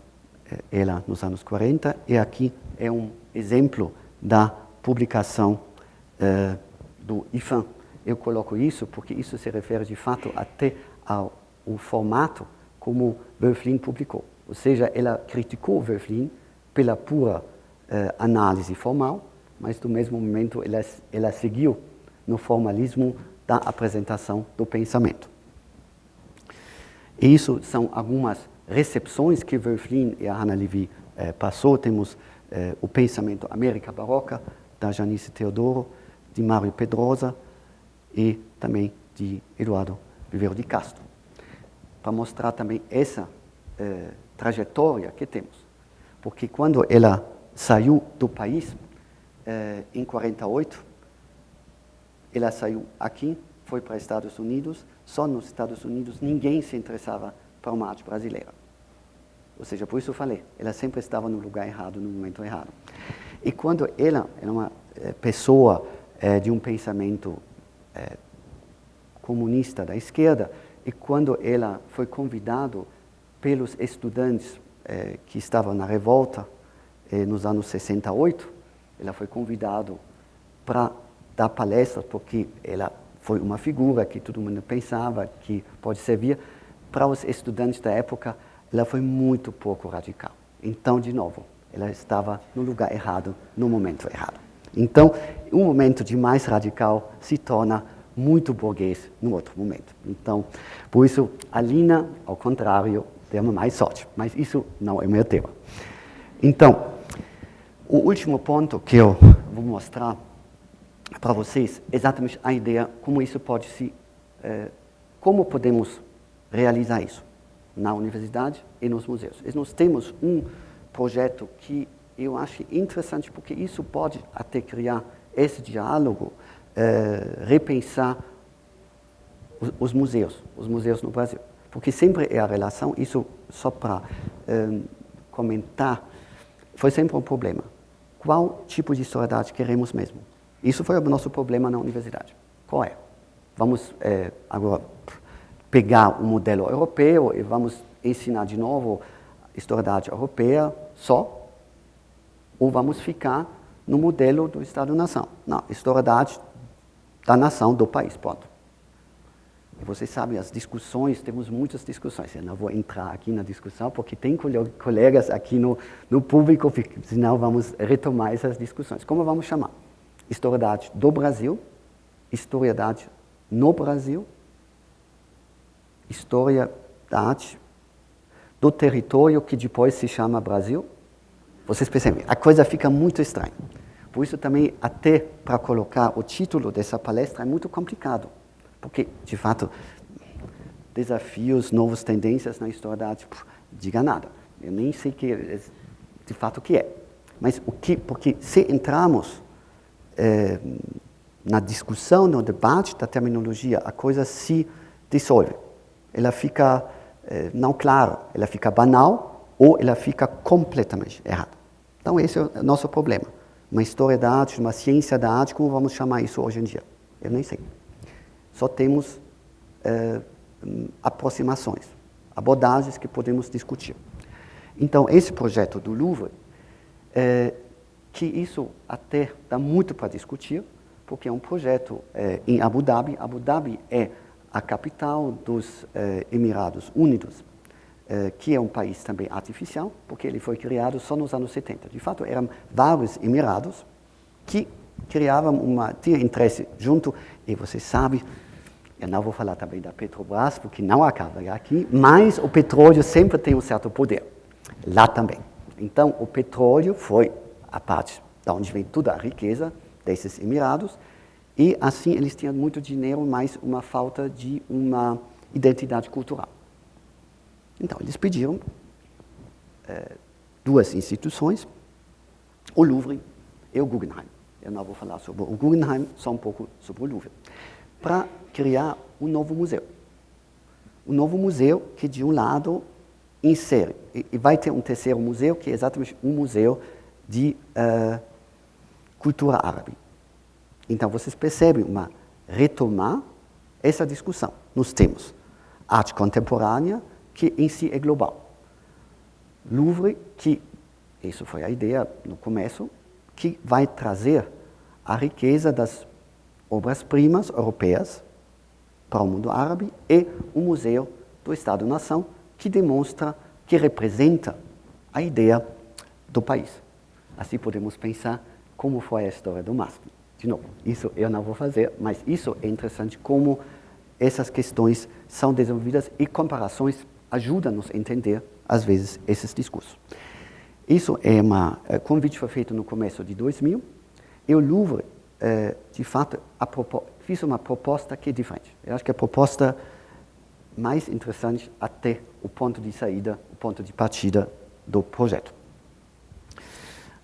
ela nos anos 40, e aqui é um exemplo da publicação do IFAM. Eu coloco isso porque isso se refere, de fato, até ao formato como Wölfflin publicou. Ou seja, ela criticou Wölfflin pela pura análise formal, mas no mesmo momento ela seguiu no formalismo da apresentação do pensamento. E isso são algumas recepções que Wölfflin e a Hannah Levy passou. Temos o pensamento América Barroca, da Janice Teodoro, de Mário Pedrosa e também de Eduardo Vivero de Castro, para mostrar também essa trajetória que temos. Porque quando ela saiu do país, em 48, ela saiu aqui, foi para os Estados Unidos, só nos Estados Unidos ninguém se interessava para uma arte brasileira. Ou seja, por isso eu falei, ela sempre estava no lugar errado, no momento errado. E quando ela era uma pessoa de um pensamento comunista da esquerda, e quando ela foi convidada pelos estudantes que estavam na revolta nos anos 68, ela foi convidada para dar palestras, porque ela foi uma figura que todo mundo pensava que pode servir. Para os estudantes da época, ela foi muito pouco radical. Então, de novo, ela estava no lugar errado, no momento errado. Então, um momento de mais radical se torna muito burguês no outro momento. Então, por isso, a Lina, ao contrário, tem mais sorte. Mas isso não é meu tema. Então, o último ponto que eu vou mostrar para vocês é exatamente a ideia como isso pode como podemos realizar isso na universidade e nos museus. E nós temos um projeto que eu acho interessante porque isso pode até criar esse diálogo, repensar os museus no Brasil. Porque sempre é a relação, isso só para comentar, foi sempre um problema. Qual tipo de história da arte queremos mesmo? Isso foi o nosso problema na universidade. Qual é? Vamos agora pegar um modelo europeu e vamos ensinar de novo história da arte europeia só? Ou vamos ficar no modelo do Estado-nação? Não, história da arte da nação, do país, ponto. E vocês sabem, as discussões, temos muitas discussões. Eu não vou entrar aqui na discussão, porque tem colegas aqui no público, senão vamos retomar essas discussões. Como vamos chamar? História da arte do Brasil, história da arte no Brasil, história da arte do território que depois se chama Brasil. Vocês percebem, a coisa fica muito estranha. Por isso também, até para colocar o título dessa palestra é muito complicado, porque, de fato, desafios, novas tendências na história da arte, diga nada. Eu nem sei de fato o que é. Mas porque se entramos na discussão, no debate da terminologia, a coisa se dissolve. Ela fica não clara, ela fica banal ou ela fica completamente errada. Então esse é o nosso problema. Uma história da arte, uma ciência da arte, como vamos chamar isso hoje em dia? Eu nem sei. Só temos aproximações, abordagens que podemos discutir. Então esse projeto do Louvre, que isso até dá muito para discutir, porque é um projeto em Abu Dhabi. Abu Dhabi é a capital dos Emirados Unidos, que é um país também artificial, porque ele foi criado só nos anos 70. De fato, eram vários Emirados que tinham interesse junto, e você sabe, eu não vou falar também da Petrobras, porque não acaba aqui, mas o petróleo sempre tem um certo poder, lá também. Então, o petróleo foi a parte de onde vem toda a riqueza desses Emirados, e assim eles tinham muito dinheiro, mas uma falta de uma identidade cultural. Então, eles pediram duas instituições, o Louvre e o Guggenheim. Eu não vou falar sobre o Guggenheim, só um pouco sobre o Louvre, para criar um novo museu. Um novo museu que, de um lado, insere, e vai ter um terceiro museu, que é exatamente um museu de cultura árabe. Então, vocês percebem retomar essa discussão. Nós temos arte contemporânea, que em si é global. Louvre, que, isso foi a ideia no começo, que vai trazer a riqueza das obras-primas europeias para o mundo árabe, e o Museu do Estado-Nação, que demonstra, que representa a ideia do país. Assim podemos pensar como foi a história do MASP. De novo, isso eu não vou fazer, mas isso é interessante como essas questões são desenvolvidas e comparações ajudam-nos a entender, às vezes, esses discursos. Isso é convite foi feito no começo de 2000, e o Louvre, de fato, fiz uma proposta que é diferente. Eu acho que é a proposta mais interessante até o ponto de saída, o ponto de partida do projeto.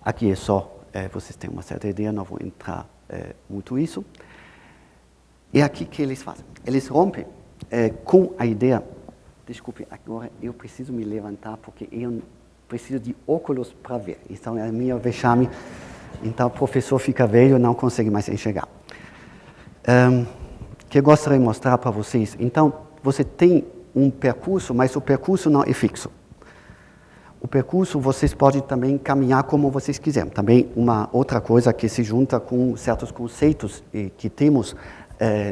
Aqui é só, vocês têm uma certa ideia, não vou entrar muito nisso. E aqui que eles fazem? Eles rompem com a ideia. Desculpe, agora eu preciso me levantar porque eu preciso de óculos para ver. Então é minha vexame. Então o professor fica velho e não consegue mais enxergar. Que eu gostaria de mostrar para vocês. Então, você tem um percurso, mas o percurso não é fixo. O percurso vocês podem também caminhar como vocês quiserem. Também uma outra coisa que se junta com certos conceitos que temos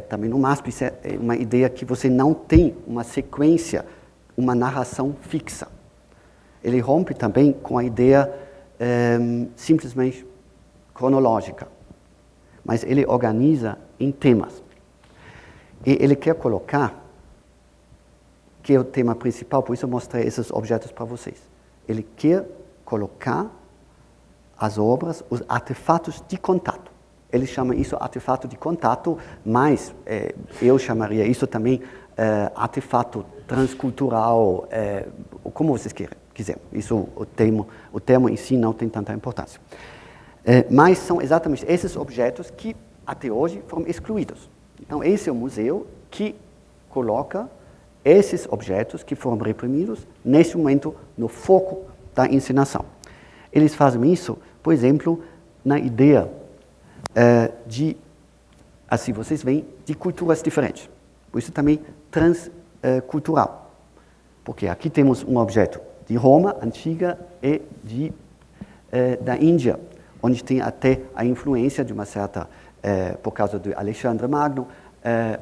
também no MASP, é uma ideia que você não tem uma sequência, uma narração fixa. Ele rompe também com a ideia simplesmente cronológica, mas ele organiza em temas. E ele quer colocar, que é o tema principal, por isso eu mostrei esses objetos para vocês. Ele quer colocar as obras, os artefatos de contato. Ele chama isso artefato de contato, mas eu chamaria isso também artefato transcultural, como vocês quiserem. Isso, o termo em si não tem tanta importância. Mas são exatamente esses objetos que até hoje foram excluídos. Então esse é o museu que coloca esses objetos que foram reprimidos, nesse momento, no foco da ensinação. Eles fazem isso, por exemplo, na ideia de, assim vocês veem, de culturas diferentes. Por isso também transcultural. Porque aqui temos um objeto de Roma antiga e da Índia, onde tem até a influência de uma certa, por causa de Alexandre Magno,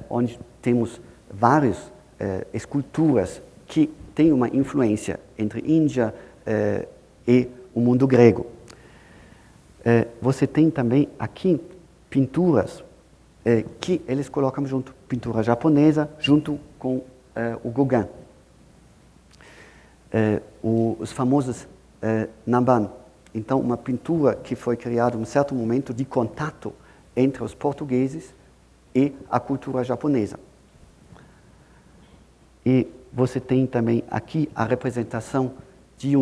onde temos várias esculturas que têm uma influência entre Índia e o mundo grego. Você tem também aqui pinturas que eles colocam junto, pintura japonesa junto com o Gauguin. Os famosos Namban, Então, uma pintura que foi criada em um certo momento de contato entre os portugueses e a cultura japonesa. E você tem também aqui a representação de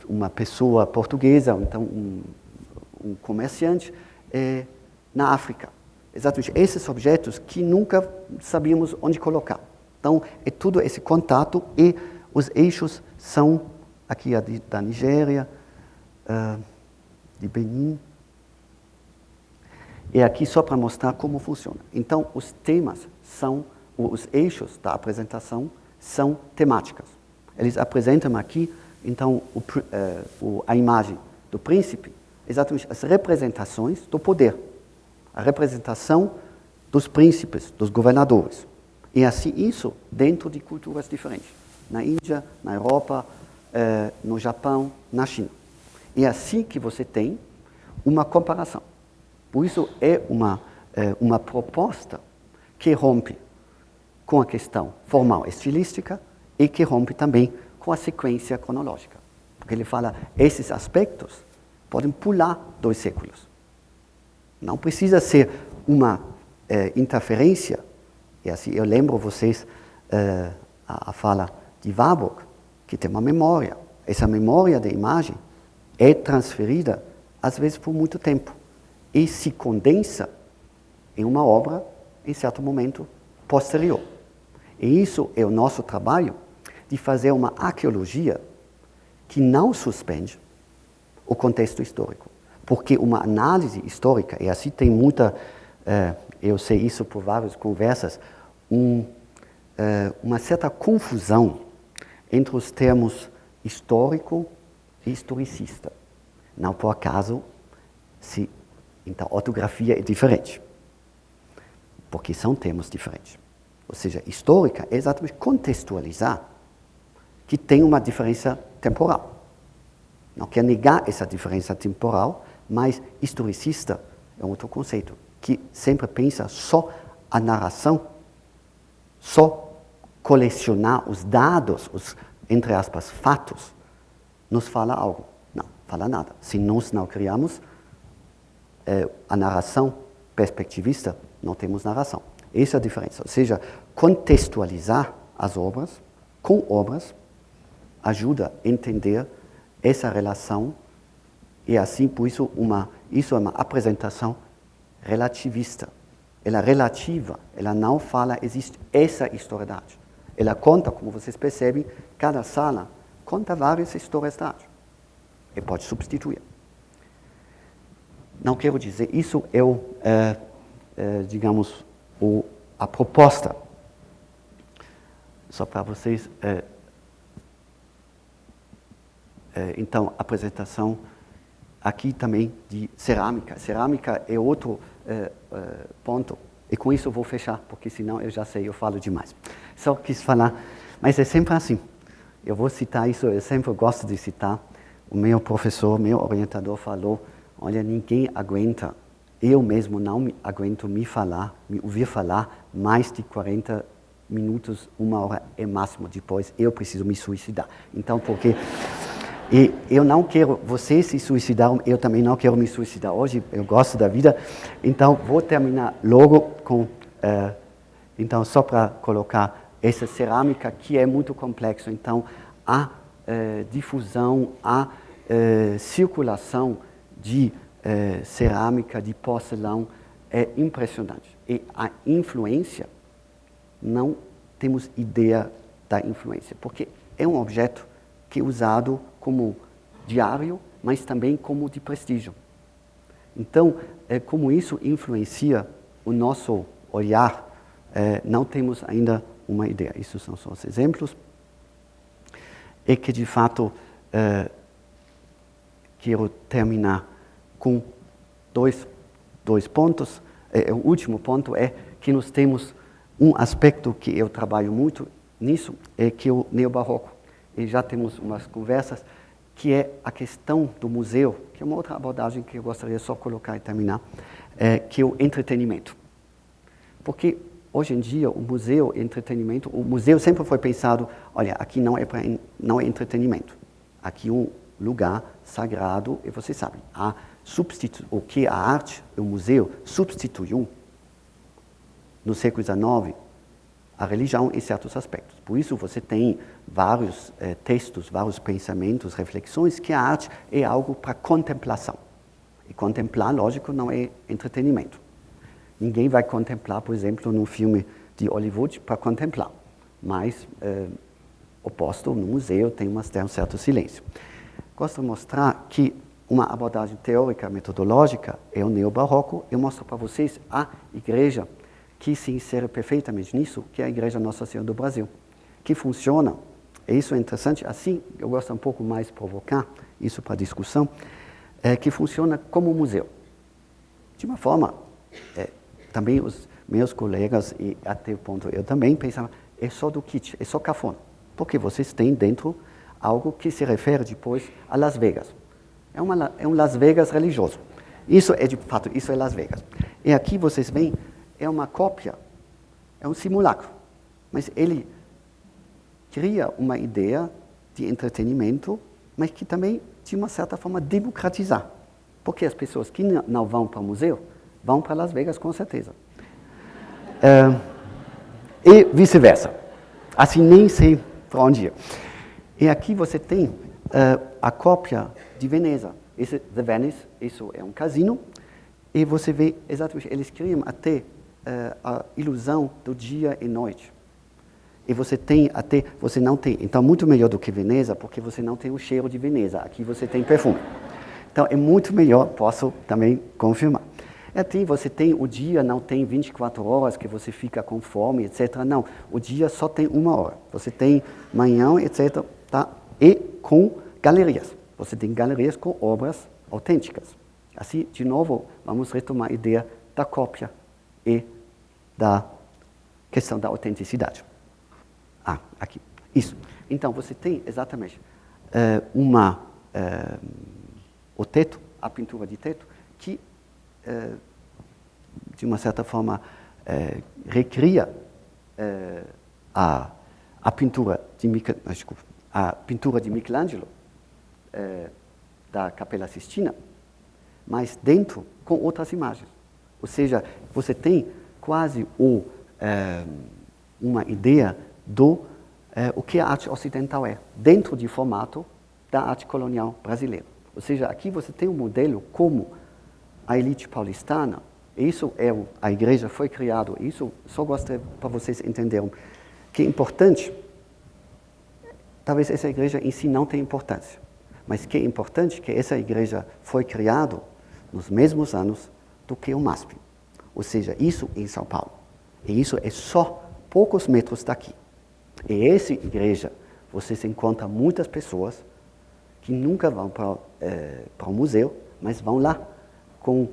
uma pessoa portuguesa, então um comerciante, na África. Exatamente esses objetos que nunca sabíamos onde colocar. Então, é tudo esse contato e os eixos são aqui da Nigéria, de Benin. E aqui só para mostrar como funciona. Então, os temas os eixos da apresentação são temáticas. Eles apresentam aqui, então, a imagem do príncipe, exatamente as representações do poder. A representação dos príncipes, dos governadores. E assim, isso dentro de culturas diferentes. Na Índia, na Europa, no Japão, na China. E é assim que você tem uma comparação. Por isso é uma proposta que rompe com a questão formal estilística e que rompe também com a sequência cronológica. Porque ele fala, esses aspectos podem pular 2 séculos. Não precisa ser uma interferência. E assim, eu lembro vocês a fala de Warburg, que tem uma memória. Essa memória da imagem é transferida, às vezes, por muito tempo. E se condensa em uma obra, em certo momento, posterior. E isso é o nosso trabalho de fazer uma arqueologia que não suspende o contexto histórico. Porque uma análise histórica, e assim tem muita, eu sei isso por várias conversas, uma certa confusão entre os termos histórico e historicista. Não por acaso, então, ortografia é diferente, porque são termos diferentes. Ou seja, histórica é exatamente contextualizar que tem uma diferença temporal. Não quer negar essa diferença temporal, mas historicista é um outro conceito, que sempre pensa só a narração, só colecionar os dados, os, entre aspas, fatos, nos fala algo. Não, fala nada. Se nós não criamos a narração perspectivista, não temos narração. Essa é a diferença. Ou seja, contextualizar as obras com obras ajuda a entender essa relação e assim, por isso, isso é uma apresentação relativista. Ela é relativa, ela não fala, existe essa historicidade. Ela conta, como vocês percebem, cada sala conta várias historicidades e pode substituir. Não quero dizer, isso é, digamos, a proposta. Só para vocês, então, apresentação aqui também de cerâmica. Cerâmica é outro ponto, e com isso eu vou fechar, porque senão eu já sei, eu falo demais. Só quis falar, mas é sempre assim. Eu vou citar isso, eu sempre gosto de citar. O meu professor, meu orientador falou, olha, ninguém aguenta, eu mesmo não aguento me ouvir falar mais de 40 minutos, 1 hora é máximo, depois eu preciso me suicidar. Então, porque... E eu não quero, vocês se suicidaram, eu também não quero me suicidar hoje, eu gosto da vida. Então, vou terminar logo com... então, só para colocar essa cerâmica que é muito complexa. Então, a difusão, a circulação de cerâmica, de porcelão é impressionante. E a influência, não temos ideia da influência, porque é um objeto que é usado como diário, mas também como de prestígio. Então, como isso influencia o nosso olhar, não temos ainda uma ideia. Isso são só os exemplos. E que, de fato, quero terminar com dois pontos. O último ponto é que nós temos um aspecto que eu trabalho muito nisso, que é o neobarroco. E já temos umas conversas, que é a questão do museu, que é uma outra abordagem que eu gostaria só de colocar e terminar, que é o entretenimento. Porque hoje em dia o museu sempre foi pensado, olha, aqui não é entretenimento, aqui um lugar sagrado, e você sabe, o que a arte, o museu, substituiu no século XIX a religião em certos aspectos. Por isso você tem vários textos, vários pensamentos, reflexões, que a arte é algo para contemplação. E contemplar, lógico, não é entretenimento. Ninguém vai contemplar, por exemplo, num filme de Hollywood para contemplar. Mas, oposto, no museu tem um certo silêncio. Gosto de mostrar que uma abordagem teórica, metodológica, é o neobarroco. Eu mostro para vocês a igreja que se insere perfeitamente nisso, que é a Igreja Nossa Senhora do Brasil, que funciona, e isso é interessante, assim, eu gosto um pouco mais de provocar isso para discussão, que funciona como museu. De uma forma, também os meus colegas, e até o ponto eu também, pensavam, é só do kitsch, é só cafona, porque vocês têm dentro algo que se refere depois a Las Vegas. É um Las Vegas religioso. Isso é, de fato, isso é Las Vegas. E aqui vocês veem, é uma cópia, é um simulacro, mas ele cria uma ideia de entretenimento, mas que também, de uma certa forma, democratizar. Porque as pessoas que não vão para o museu, vão para Las Vegas com certeza. E vice-versa. Assim, nem sei para onde ir. E aqui você tem a cópia de Veneza. Esse The Venice, isso é um casino, e você vê exatamente, eles criam até a ilusão do dia e noite. E você não tem, então muito melhor do que Veneza, porque você não tem o cheiro de Veneza, aqui você tem perfume. Então é muito melhor, posso também confirmar. Aqui você tem o dia, não tem 24 horas que você fica com fome, etc. Não, o dia só tem 1 hora. Você tem manhã, etc. Tá? E com galerias. Você tem galerias com obras autênticas. Assim, de novo, vamos retomar a ideia da cópia e da questão da autenticidade. Aqui. Isso. Então, você tem exatamente o teto, a pintura de teto, que, de uma certa forma, recria a pintura de Michelangelo, da Capela Sistina, mas dentro com outras imagens. Ou seja, você tem quase uma ideia do o que a arte ocidental é, dentro do formato da arte colonial brasileira. Ou seja, aqui você tem um modelo como a elite paulistana, isso a igreja foi criada, isso só gostaria para vocês entenderem que é importante, talvez essa igreja em si não tenha importância, mas que é importante que essa igreja foi criada nos mesmos anos do que o MASP. Ou seja, isso em São Paulo. E isso é só poucos metros daqui. E essa igreja, vocês encontram muitas pessoas que nunca vão para o museu, mas vão lá com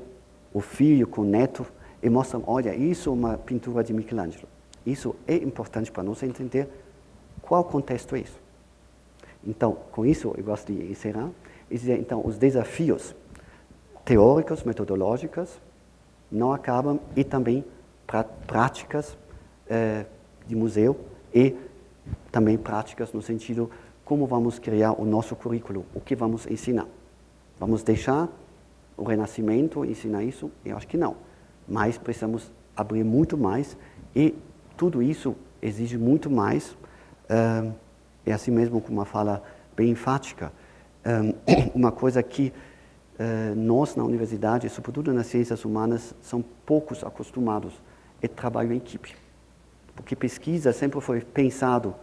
o filho, com o neto, e mostram, olha, isso é uma pintura de Michelangelo. Isso é importante para nós entender qual contexto é isso. Então, com isso, eu gosto de encerrar, e dizer, então, os desafios teóricos, metodológicos, não acabam, e também práticas de museu, e também práticas no sentido como vamos criar o nosso currículo, o que vamos ensinar. Vamos deixar o Renascimento ensinar isso? Eu acho que não. Mas precisamos abrir muito mais, e tudo isso exige muito mais. É assim mesmo com uma fala bem enfática. Uma coisa que nós na universidade, sobretudo nas ciências humanas, são poucos acostumados, é trabalho em equipe. Porque pesquisa sempre foi pensado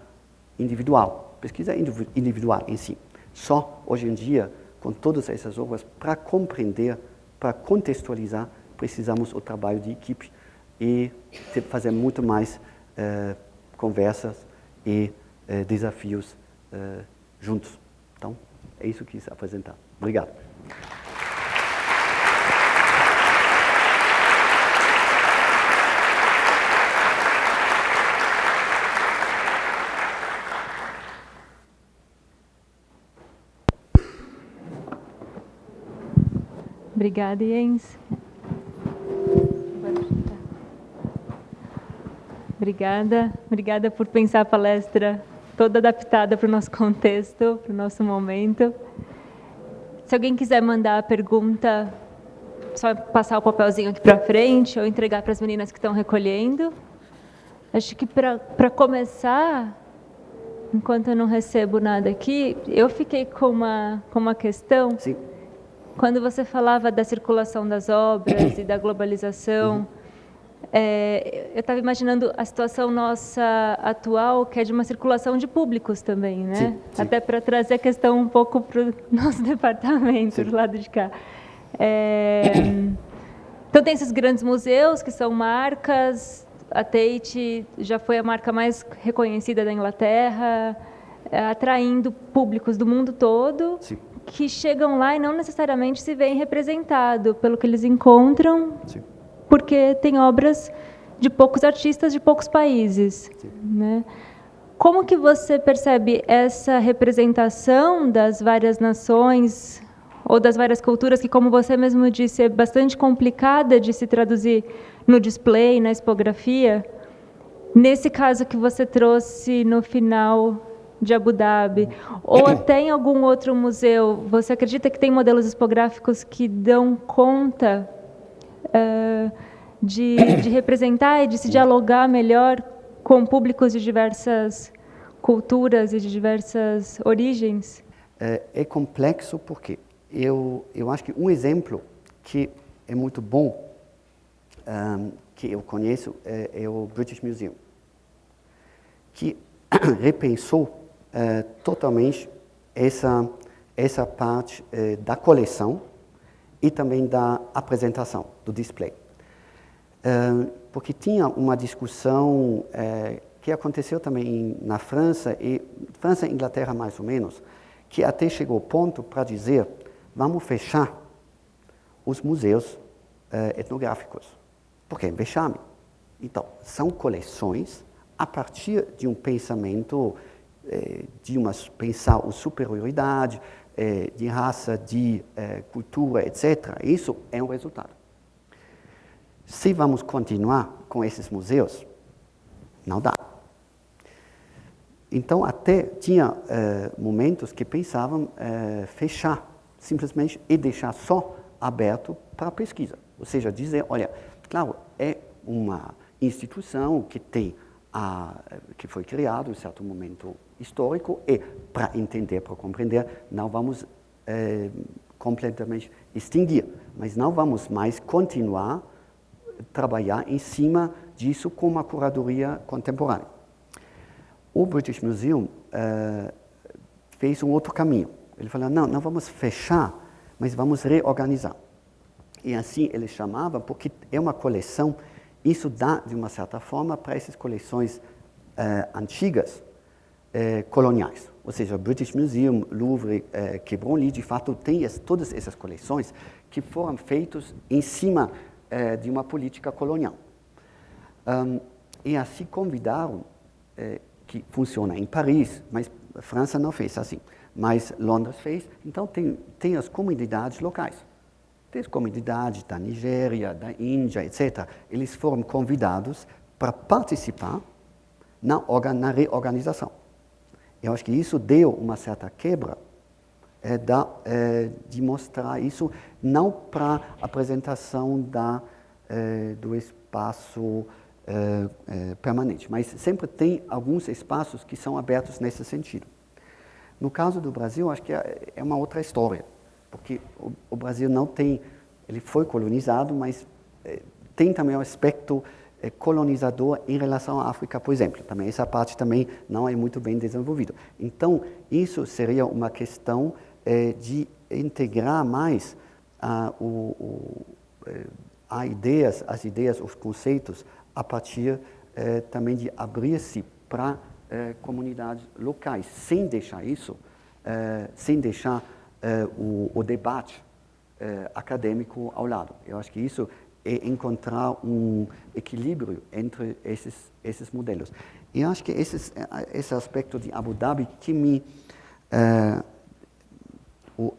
individual, pesquisa individual em si. Só hoje em dia, com todas essas obras, para compreender, para contextualizar, precisamos do trabalho de equipe e fazer muito mais conversas e desafios juntos. Então, é isso que quis apresentar. Obrigado. Obrigada, Jens. Obrigada por pensar a palestra toda adaptada para o nosso contexto, para o nosso momento. Se alguém quiser mandar a pergunta, só passar o papelzinho aqui para frente ou entregar para as meninas que estão recolhendo. Acho que para começar, enquanto eu não recebo nada aqui, eu fiquei com uma questão. Sim. Quando você falava da circulação das obras e da globalização, eu estava imaginando a situação nossa atual, que é de uma circulação de públicos também, né? Sim, sim. Até para trazer a questão um pouco para o nosso departamento, do lado de cá. Então, tem esses grandes museus que são marcas. A Tate já foi a marca mais reconhecida da Inglaterra, atraindo públicos do mundo todo. Sim. Que chegam lá e não necessariamente se veem representados pelo que eles encontram, Sim. porque tem obras de poucos artistas de poucos países, né? Como que você percebe essa representação das várias nações ou das várias culturas que, como você mesmo disse, é bastante complicada de se traduzir no display, na expografia? Nesse caso que você trouxe no final de Abu Dhabi, ou até em algum outro museu, você acredita que tem modelos expográficos que dão conta de representar e de se dialogar melhor com públicos de diversas culturas e de diversas origens? É complexo porque eu acho que um exemplo que é muito bom, que eu conheço, é o British Museum, que repensou totalmente essa parte da coleção e também da apresentação, do display. Porque tinha uma discussão que aconteceu também na França, e Inglaterra mais ou menos, que até chegou ao ponto para dizer, vamos fechar os museus etnográficos, porque é vexame. Então, são coleções a partir de um pensamento pensar a superioridade de raça, de cultura, etc. Isso é um resultado. Se vamos continuar com esses museus, não dá. Então, até tinha momentos que pensavam fechar, simplesmente, e deixar só aberto para a pesquisa. Ou seja, dizer, olha, claro, é uma instituição que que foi criada em um certo momento histórico e, para entender, para compreender, não vamos completamente extinguir, mas não vamos mais continuar a trabalhar em cima disso com uma curadoria contemporânea. O British Museum fez um outro caminho. Ele falou, não vamos fechar, mas vamos reorganizar. E assim ele chamava, porque é uma coleção. Isso dá, de uma certa forma, para essas coleções antigas, coloniais. Ou seja, o British Museum, Louvre, Quai Branly, de fato, tem todas essas coleções que foram feitas em cima de uma política colonial. E assim convidaram, que funciona em Paris, mas a França não fez assim, mas Londres fez. Então, tem as comunidades locais. As comunidades da Nigéria, da Índia, etc., eles foram convidados para participar na reorganização. Eu acho que isso deu uma certa quebra de mostrar isso não para a apresentação do espaço permanente, mas sempre tem alguns espaços que são abertos nesse sentido. No caso do Brasil, acho que é uma outra história. Porque o Brasil não tem, ele foi colonizado, mas tem também um aspecto colonizador em relação à África, por exemplo. Também essa parte também não é muito bem desenvolvida. Então, isso seria uma questão de integrar mais as ideias, os conceitos, a partir também de abrir-se para comunidades locais, sem deixar isso, sem deixar o debate acadêmico ao lado. Eu acho que isso é encontrar um equilíbrio entre esses modelos. E eu acho que esse aspecto de Abu Dhabi que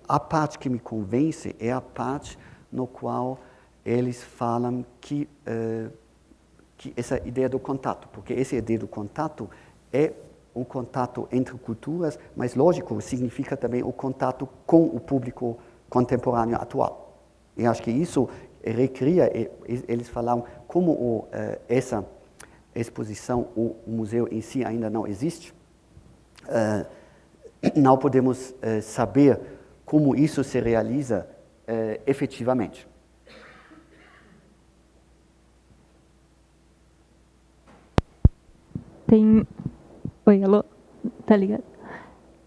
a parte que me convence é a parte no qual eles falam que essa ideia do contato, porque essa ideia do contato é o contato entre culturas, mas lógico, significa também o contato com o público contemporâneo atual. E acho que isso recria, eles falaram, como essa exposição, o museu em si ainda não existe, não podemos saber como isso se realiza efetivamente. Oi, alô? Tá ligado?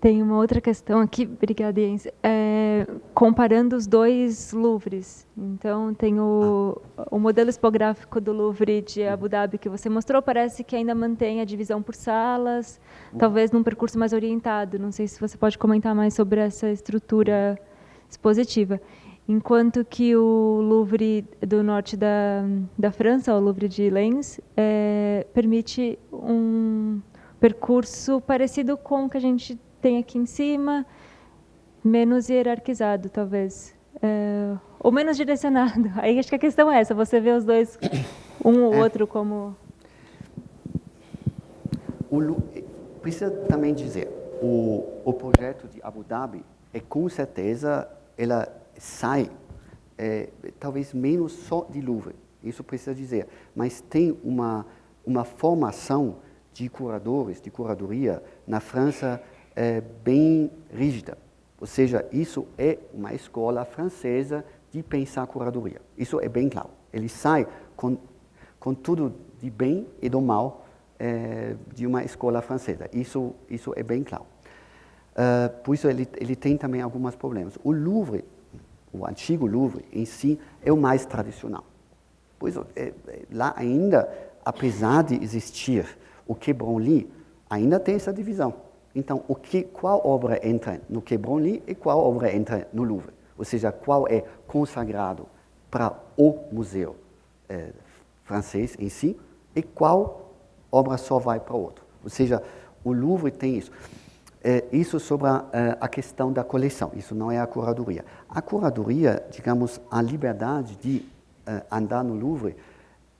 Tem uma outra questão aqui, obrigada, Jens. Comparando os dois Louvres. Então, tem o modelo expográfico do Louvre de Abu Dhabi que você mostrou, parece que ainda mantém a divisão por salas, talvez num percurso mais orientado. Não sei se você pode comentar mais sobre essa estrutura expositiva. Enquanto que o Louvre do norte da França, o Louvre de Lens, permite um percurso parecido com o que a gente tem aqui em cima, menos hierarquizado, talvez, ou menos direcionado. Aí acho que a questão é essa, você vê os dois, um ou outro como... Precisa também dizer, o projeto de Abu Dhabi com certeza, ela sai, talvez menos só de Louvre, isso precisa dizer, mas tem uma formação de curadores, de curadoria na França bem rígida. Ou seja, isso é uma escola francesa de pensar curadoria. Isso é bem claro. Ele sai com tudo de bem e do mal de uma escola francesa. Isso é bem claro. Por isso ele tem também alguns problemas. O Louvre, o antigo Louvre em si, é o mais tradicional. Por isso, lá ainda, apesar de existir o Quai Branly, ainda tem essa divisão. Então, qual obra entra no Quai Branly e qual obra entra no Louvre? Ou seja, qual é consagrado para o museu francês em si e qual obra só vai para outro. Ou seja, o Louvre tem isso. Isso sobre a questão da coleção, isso não é a curadoria. A curadoria, digamos, a liberdade de andar no Louvre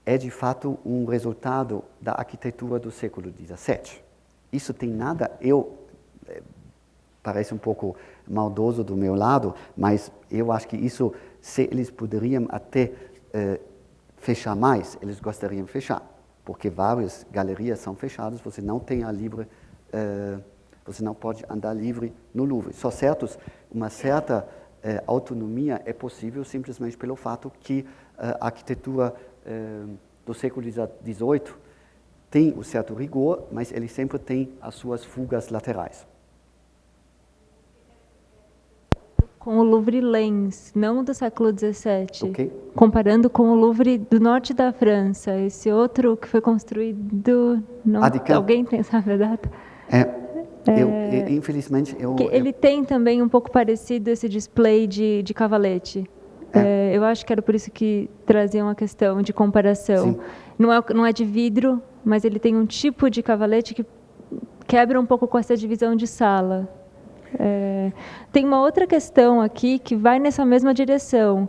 é de fato um resultado da arquitetura do século XVII. Isso tem nada, parece um pouco maldoso do meu lado, mas eu acho que isso, se eles poderiam até fechar mais, eles gostariam de fechar, porque várias galerias são fechadas, você não tem você não pode andar livre no Louvre. Só uma certa autonomia é possível simplesmente pelo fato que a arquitetura do século XVIII tem um certo rigor, mas ele sempre tem as suas fugas laterais. Com o Louvre Lens, não do século XVII, Okay. Comparando com o Louvre do norte da França, esse outro que foi construído... Alguém sabe a data? Infelizmente, ele tem também um pouco parecido esse display de cavalete. Eu acho que era por isso que trazia uma questão de comparação. Não é de vidro, mas ele tem um tipo de cavalete que quebra um pouco com essa divisão de sala. Tem uma outra questão aqui que vai nessa mesma direção,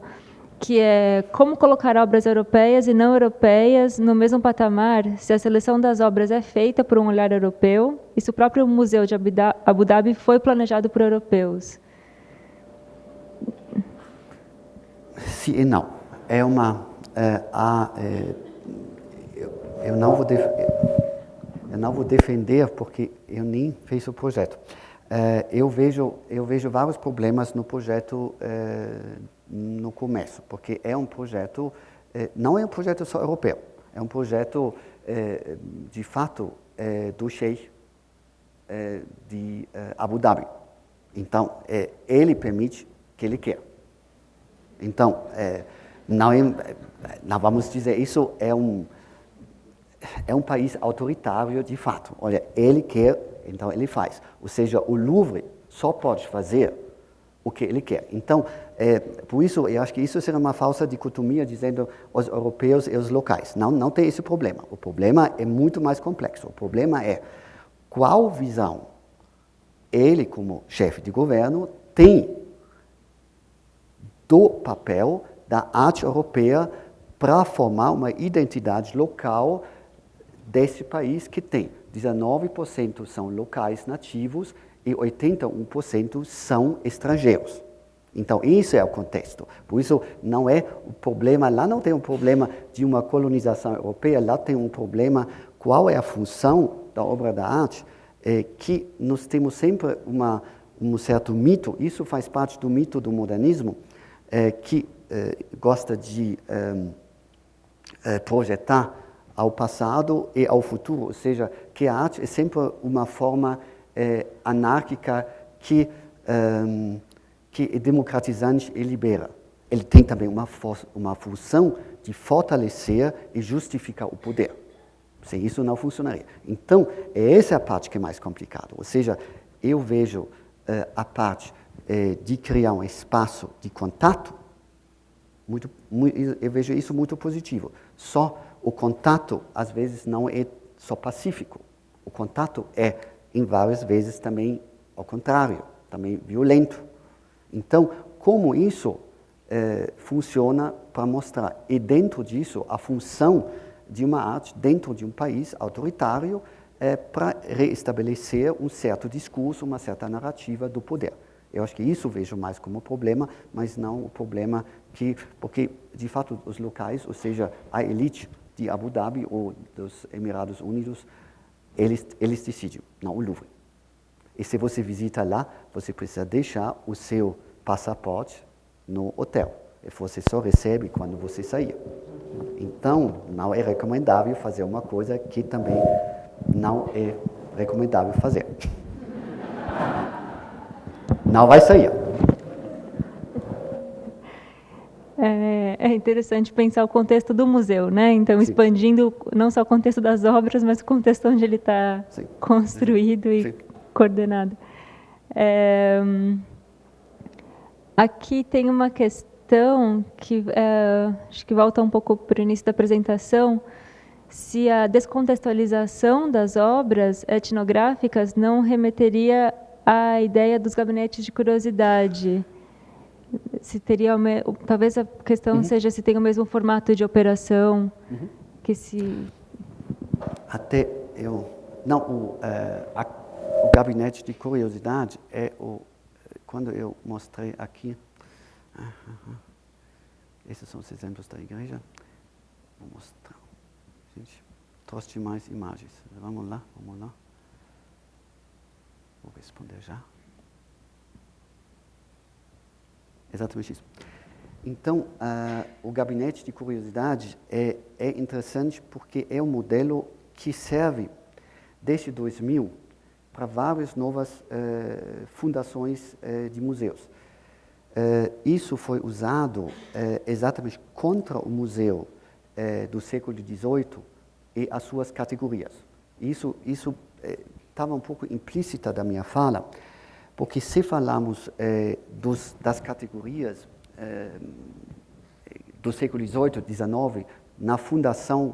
que é como colocar obras europeias e não europeias no mesmo patamar, se a seleção das obras é feita por um olhar europeu e se o próprio Museu de Abu Dhabi foi planejado por europeus. Sim e não. Eu não vou defender porque eu nem fiz o projeto. Eu vejo vários problemas no projeto no começo, porque é um projeto, não é um projeto só europeu, é um projeto, de fato, do Sheikh de Abu Dhabi. Então, ele permite que ele quer. Então, não vamos dizer, isso é um país autoritário de fato. Olha, ele quer, então ele faz. Ou seja, o Louvre só pode fazer o que ele quer. Então, por isso, eu acho que isso seria uma falsa dicotomia dizendo os europeus e os locais. Não tem esse problema. O problema é muito mais complexo. O problema é qual visão ele, como chefe de governo, tem do papel da arte europeia para formar uma identidade local desse país que tem 19% são locais nativos e 81% são estrangeiros. Então, isso é o contexto. Por isso, não é o problema, lá não tem um problema de uma colonização europeia, lá tem um problema, qual é a função da obra da arte, que nós temos sempre um certo mito, isso faz parte do mito do modernismo, que gosta de projetar ao passado e ao futuro, ou seja, que a arte é sempre uma forma anárquica que é democratizante e libera. Ele tem também uma função de fortalecer e justificar o poder. Sem isso não funcionaria. Então, essa é a parte que é mais complicada. Ou seja, eu vejo a parte de criar um espaço de contato, eu vejo isso muito positivo. Só o contato, às vezes, não é só pacífico. O contato é, em várias vezes, também ao contrário, também violento. Então, como isso funciona para mostrar? E dentro disso, a função de uma arte dentro de um país autoritário para reestabelecer um certo discurso, uma certa narrativa do poder. Eu acho que isso vejo mais como problema, mas não o problema porque, de fato, os locais, ou seja, a elite de Abu Dhabi ou dos Emirados Unidos, eles decidem, não o Louvre. E se você visita lá, você precisa deixar o seu passaporte no hotel. E você só recebe quando você sair. Então, não é recomendável fazer uma coisa que também não é recomendável fazer. Não vai sair. É interessante pensar o contexto do museu, né? Então, Sim. expandindo não só o contexto das obras, mas o contexto onde ele está construído e coordenado. Aqui tem uma questão que acho que volta um pouco para o início da apresentação, se a descontextualização das obras etnográficas não remeteria à ideia dos gabinetes de curiosidade. Se teria talvez a questão seja se tem o mesmo formato de operação que se... Até eu... Não, o gabinete de curiosidade é quando eu mostrei aqui, esses são os exemplos da igreja, vou mostrar, gente, trouxe mais imagens, vamos lá, vou responder já. Exatamente isso. Então, o gabinete de curiosidade é interessante porque é um modelo que serve desde 2000 para várias novas fundações de museus. Isso foi usado exatamente contra o museu do século XVIII e as suas categorias. Isso estava um pouco implícita da minha fala, porque se falamos das categorias do século XVIII, XIX, na fundação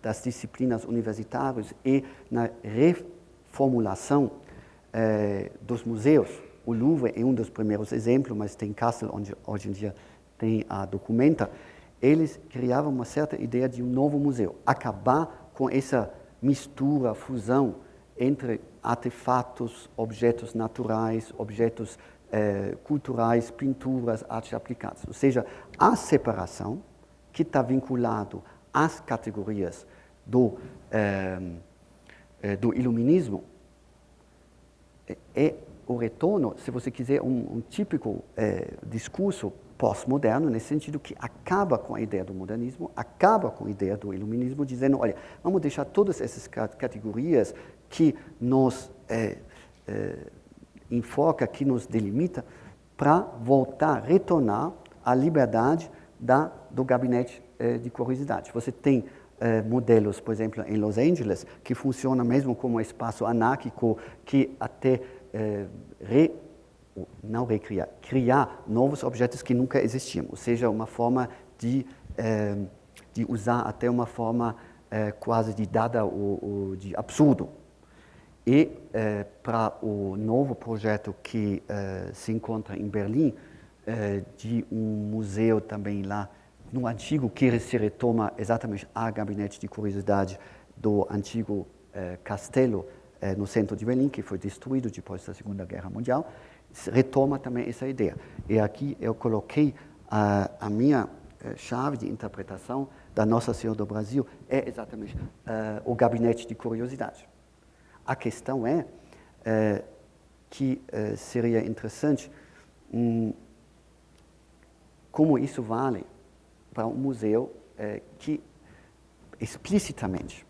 das disciplinas universitárias e na reformulação dos museus, o Louvre é um dos primeiros exemplos, mas tem Kassel, onde hoje em dia tem a Documenta, eles criavam uma certa ideia de um novo museu, acabar com essa mistura, fusão entre artefatos, objetos naturais, objetos culturais, pinturas, artes aplicadas. Ou seja, a separação que está vinculado às categorias do iluminismo é o retorno, se você quiser, um típico discurso pós-moderno, nesse sentido que acaba com a ideia do modernismo, acaba com a ideia do iluminismo, dizendo, olha, vamos deixar todas essas categorias que nos enfoca, que nos delimita, para voltar, retornar à liberdade do gabinete de curiosidade. Você tem modelos, por exemplo, em Los Angeles, que funcionam mesmo como um espaço anárquico, que até criar novos objetos que nunca existiam, ou seja, uma forma de usar até uma forma quase de dada ou de absurdo. E para o novo projeto que se encontra em Berlim, de um museu também lá, no antigo, que se retoma exatamente a gabinete de curiosidade do antigo castelo no centro de Berlim, que foi destruído depois da Segunda Guerra Mundial, retoma também essa ideia. E aqui eu coloquei a minha chave de interpretação da Nossa Senhora do Brasil, é exatamente o gabinete de curiosidade. A questão é que seria interessante como isso vale para um museu que explicitamente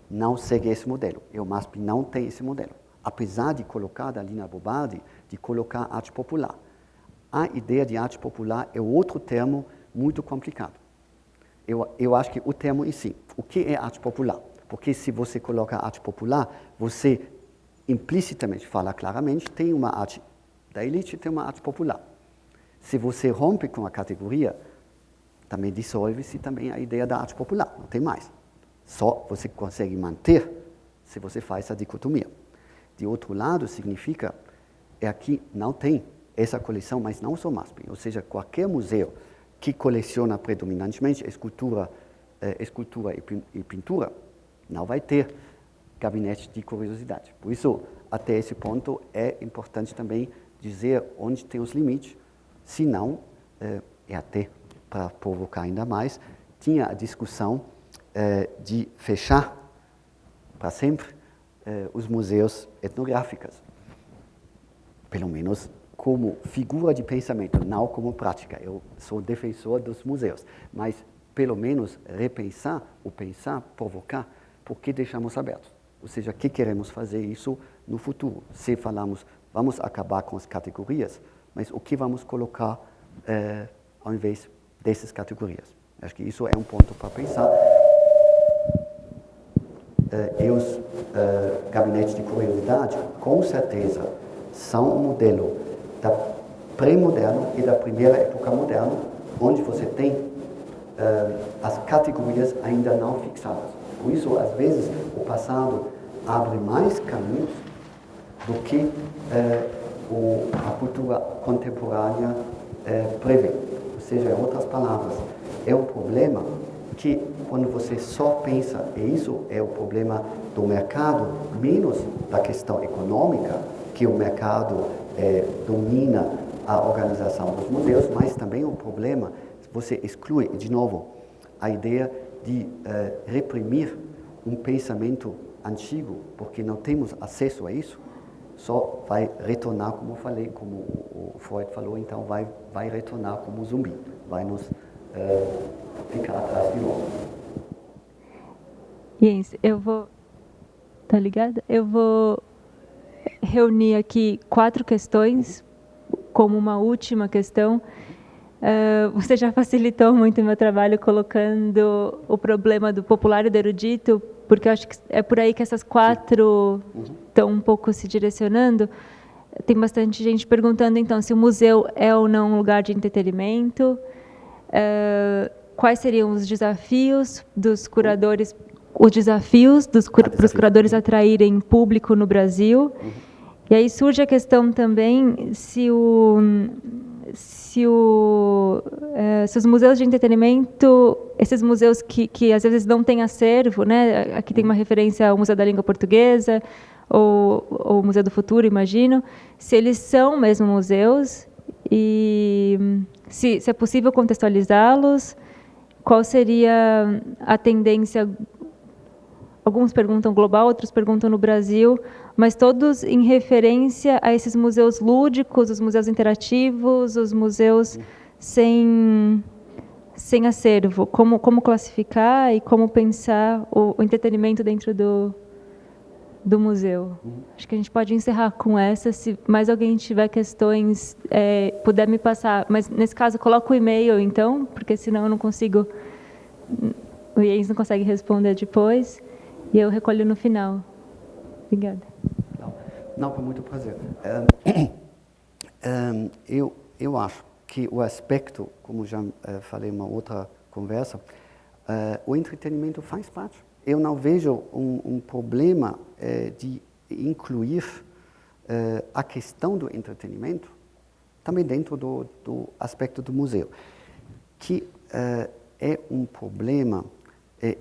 não segue esse modelo. E o MASP não tem esse modelo. Apesar de colocar da Lina Bobardi, de colocar arte popular. A ideia de arte popular é outro termo muito complicado. Eu acho que o termo em si, o que é arte popular? Porque se você coloca arte popular, você implicitamente fala claramente, tem uma arte da elite e tem uma arte popular. Se você rompe com a categoria, também dissolve-se também a ideia da arte popular, não tem mais. Só você consegue manter se você faz essa dicotomia. De outro lado, significa aqui não tem essa coleção, mas não só MASP. Ou seja, qualquer museu que coleciona predominantemente escultura e pintura, não vai ter gabinete de curiosidade. Por isso, até esse ponto, é importante também dizer onde tem os limites, senão, e até para provocar ainda mais, tinha a discussão de fechar para sempre os museus etnográficos, pelo menos como figura de pensamento, não como prática. Eu sou defensor dos museus, mas pelo menos repensar, ou pensar, provocar, por que deixamos abertos? Ou seja, o que queremos fazer isso no futuro? Se falamos, vamos acabar com as categorias, mas o que vamos colocar ao invés dessas categorias? Acho que isso é um ponto para pensar. E os gabinetes de curiosidade, com certeza, são um modelo da pré-moderno e da primeira época moderna, onde você tem as categorias ainda não fixadas. Por isso, às vezes, o passado abre mais caminhos do que a cultura contemporânea prevê. Ou seja, em outras palavras, é um problema que quando você só pensa, e isso é o problema do mercado, menos da questão econômica, que o mercado domina a organização dos museus, mas também o problema, você exclui, de novo, a ideia de reprimir um pensamento antigo, porque não temos acesso a isso, só vai retornar, como eu falei, como o Freud falou, então vai retornar como zumbi, vai nos ficar atrás de novo. Jens, tá ligado? Eu vou reunir aqui 4 questões como uma última questão. Você já facilitou muito o meu trabalho colocando o problema do popular e do erudito, porque eu acho que é por aí que essas 4 estão um pouco se direcionando. Tem bastante gente perguntando, então, se o museu é ou não um lugar de entretenimento, quais seriam os desafios dos curadores, para os curadores atraírem público no Brasil. E aí surge a questão também se os museus de entretenimento, esses museus que às vezes não têm acervo, né? Aqui tem uma referência ao Museu da Língua Portuguesa, ou o Museu do Futuro, imagino, se eles são mesmo museus e se é possível contextualizá-los, qual seria a tendência. Alguns perguntam global, outros perguntam no Brasil, mas todos em referência a esses museus lúdicos, os museus interativos, os museus sem acervo. Como classificar e como pensar o entretenimento dentro do museu. Acho que a gente pode encerrar com essa. Se mais alguém tiver questões, puder me passar. Mas, nesse caso, coloca o e-mail, então, porque senão eu não consigo... O Jens não consegue responder depois. E eu recolho no final. Obrigada. Não, com muito prazer. Eu acho que o aspecto, como já falei em uma outra conversa, o entretenimento faz parte. Eu não vejo um problema de incluir a questão do entretenimento também dentro do aspecto do museu, que é um problema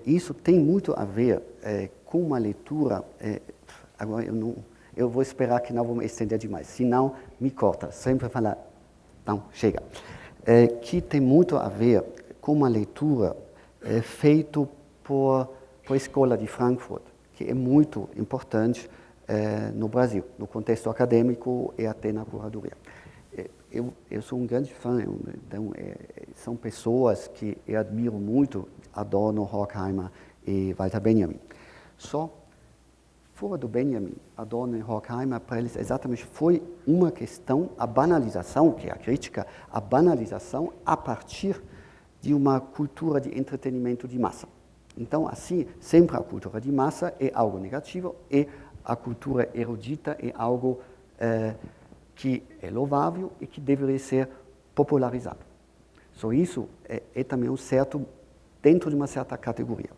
isso tem muito a ver com uma leitura, agora eu vou esperar que não vou me estender demais, senão me corta, sempre falar, não, chega. Que tem muito a ver com uma leitura feita por a Escola de Frankfurt, que é muito importante no Brasil, no contexto acadêmico e até na curadoria. Eu sou um grande fã, então, são pessoas que eu admiro muito, Adorno, Horkheimer e Walter Benjamin. Só fora do Benjamin, Adorno e Horkheimer, para eles exatamente foi uma questão, a banalização, que é a crítica, a banalização a partir de uma cultura de entretenimento de massa. Então, assim, sempre a cultura de massa é algo negativo e a cultura erudita é algo que é louvável e que deveria ser popularizado. Só isso é também um certo, dentro de uma certa categoria.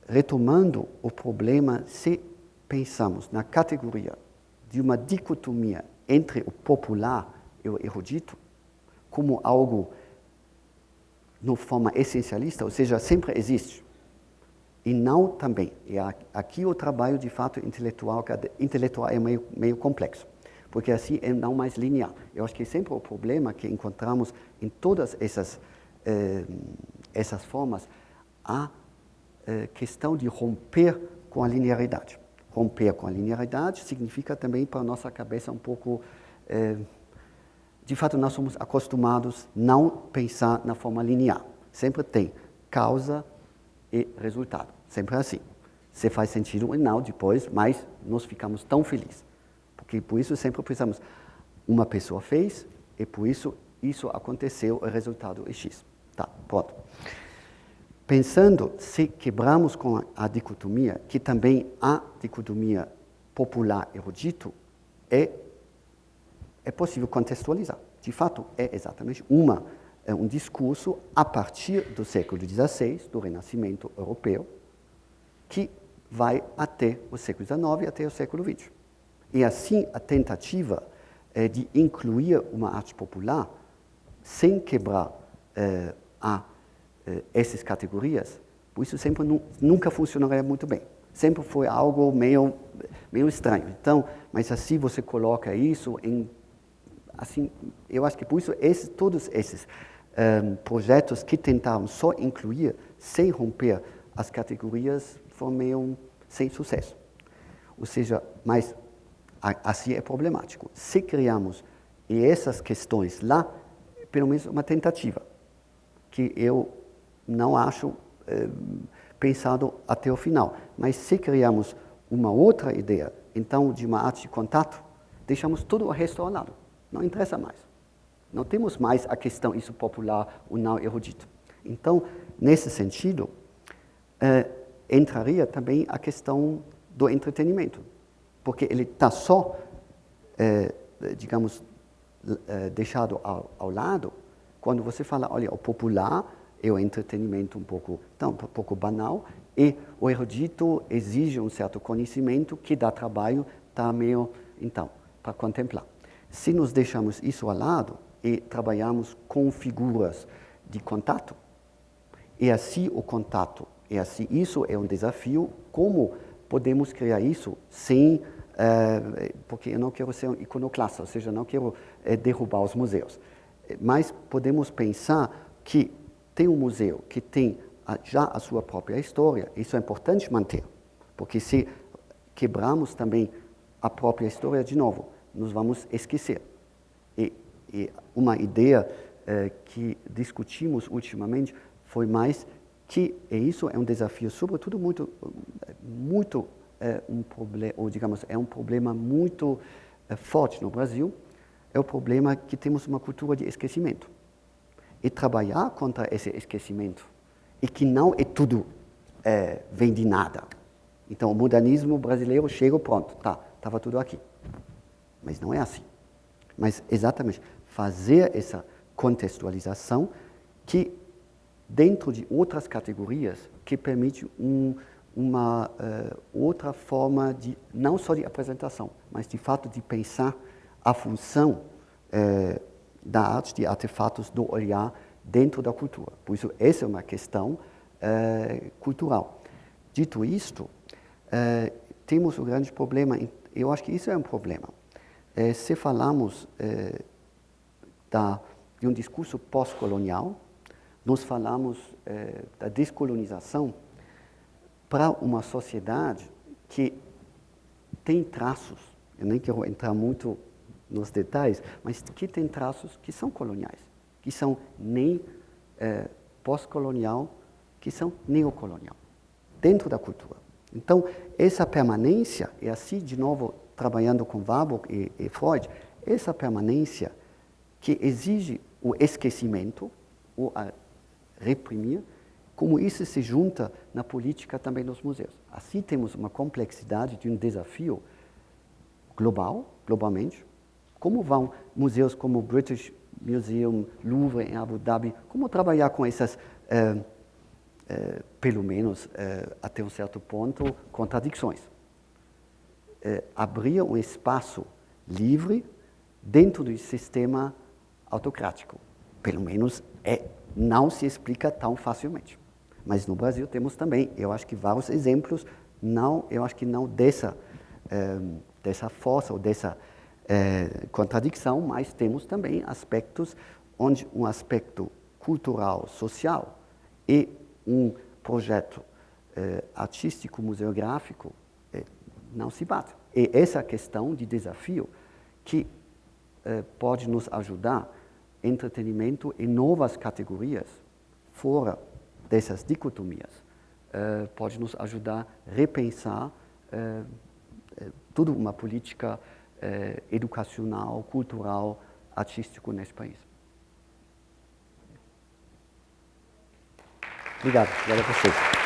Retomando o problema, se pensamos na categoria de uma dicotomia entre o popular e o erudito, como algo de forma essencialista, ou seja, sempre existe, e não também. E aqui o trabalho, de fato, intelectual é meio complexo, porque assim é não mais linear. Eu acho que sempre o problema que encontramos em todas essas formas, a questão de romper com a linearidade. Romper com a linearidade significa também para a nossa cabeça um pouco... de fato, nós somos acostumados a não pensar na forma linear. Sempre tem causa e resultado. Sempre assim. Se faz sentido ou não depois, mas nós ficamos tão felizes. Porque por isso sempre precisamos. Uma pessoa fez e por isso aconteceu, o resultado é X. Tá, pronto. Pensando, se quebramos com a dicotomia, que também a dicotomia popular-erudito é possível contextualizar. De fato, é exatamente um discurso a partir do século XVI, do Renascimento europeu, que vai até o século XIX, até o século XX. E assim, a tentativa de incluir uma arte popular sem quebrar essas categorias, por isso sempre nunca funcionaria muito bem. Sempre foi algo meio estranho. Então, mas assim você coloca isso em... Assim, eu acho que por isso todos esses projetos que tentaram só incluir, sem romper as categorias, foram meio sem sucesso. Ou seja, mas assim é problemático. Se criamos essas questões lá, pelo menos uma tentativa, que eu não acho pensado até o final. Mas se criamos uma outra ideia, então, de uma arte de contato, deixamos todo o resto ao lado. Não interessa mais. Não temos mais a questão isso popular ou não erudito. Então, nesse sentido, entraria também a questão do entretenimento, porque ele está só, digamos, deixado ao lado quando você fala, olha, o popular é o entretenimento um pouco banal e o erudito exige um certo conhecimento que dá trabalho, está meio, então, para contemplar. Se nos deixamos isso ao lado e trabalhamos com figuras de contato, e assim o contato, e assim isso é um desafio, como podemos criar isso sem, porque eu não quero ser um iconoclasta, ou seja, não quero derrubar os museus, mas podemos pensar que tem um museu que tem já a sua própria história, isso é importante manter, porque se quebramos também a própria história de novo, nos vamos esquecer. E uma ideia que discutimos ultimamente foi mais que isso é um desafio, sobretudo muito um problema, ou digamos, é um problema muito forte no Brasil, é o problema que temos uma cultura de esquecimento. E trabalhar contra esse esquecimento, e que não é tudo vem de nada. Então, o modernismo brasileiro chega, pronto, estava tudo aqui. Mas não é assim. Mas exatamente fazer essa contextualização que dentro de outras categorias que permite uma outra forma de não só de apresentação, mas de fato de pensar a função da arte, de artefatos do olhar dentro da cultura. Por isso, essa é uma questão cultural. Dito isto, temos um grande problema, eu acho que isso é um problema. Se falamos de um discurso pós-colonial, nós falamos da descolonização para uma sociedade que tem traços, eu nem quero entrar muito nos detalhes, mas que tem traços que são coloniais, que são nem pós-colonial, que são neocolonial, dentro da cultura. Então, essa permanência, e assim, de novo, trabalhando com Warburg e Freud, essa permanência que exige o esquecimento, ou a reprimir, como isso se junta na política também dos museus. Assim temos uma complexidade de um desafio globalmente. Como vão museus como o British Museum, Louvre em Abu Dhabi, como trabalhar com essas, pelo menos até um certo ponto, contradições? Abrir um espaço livre dentro do sistema autocrático. Pelo menos não se explica tão facilmente. Mas no Brasil temos também, eu acho que vários exemplos, eu acho que não dessa força ou dessa contradição, mas temos também aspectos onde um aspecto cultural, social e um projeto artístico, museográfico não se batem. E essa questão de desafio que pode nos ajudar entretenimento em novas categorias, fora dessas dicotomias, pode nos ajudar a repensar toda uma política educacional, cultural, artístico nesse país. Obrigado a vocês.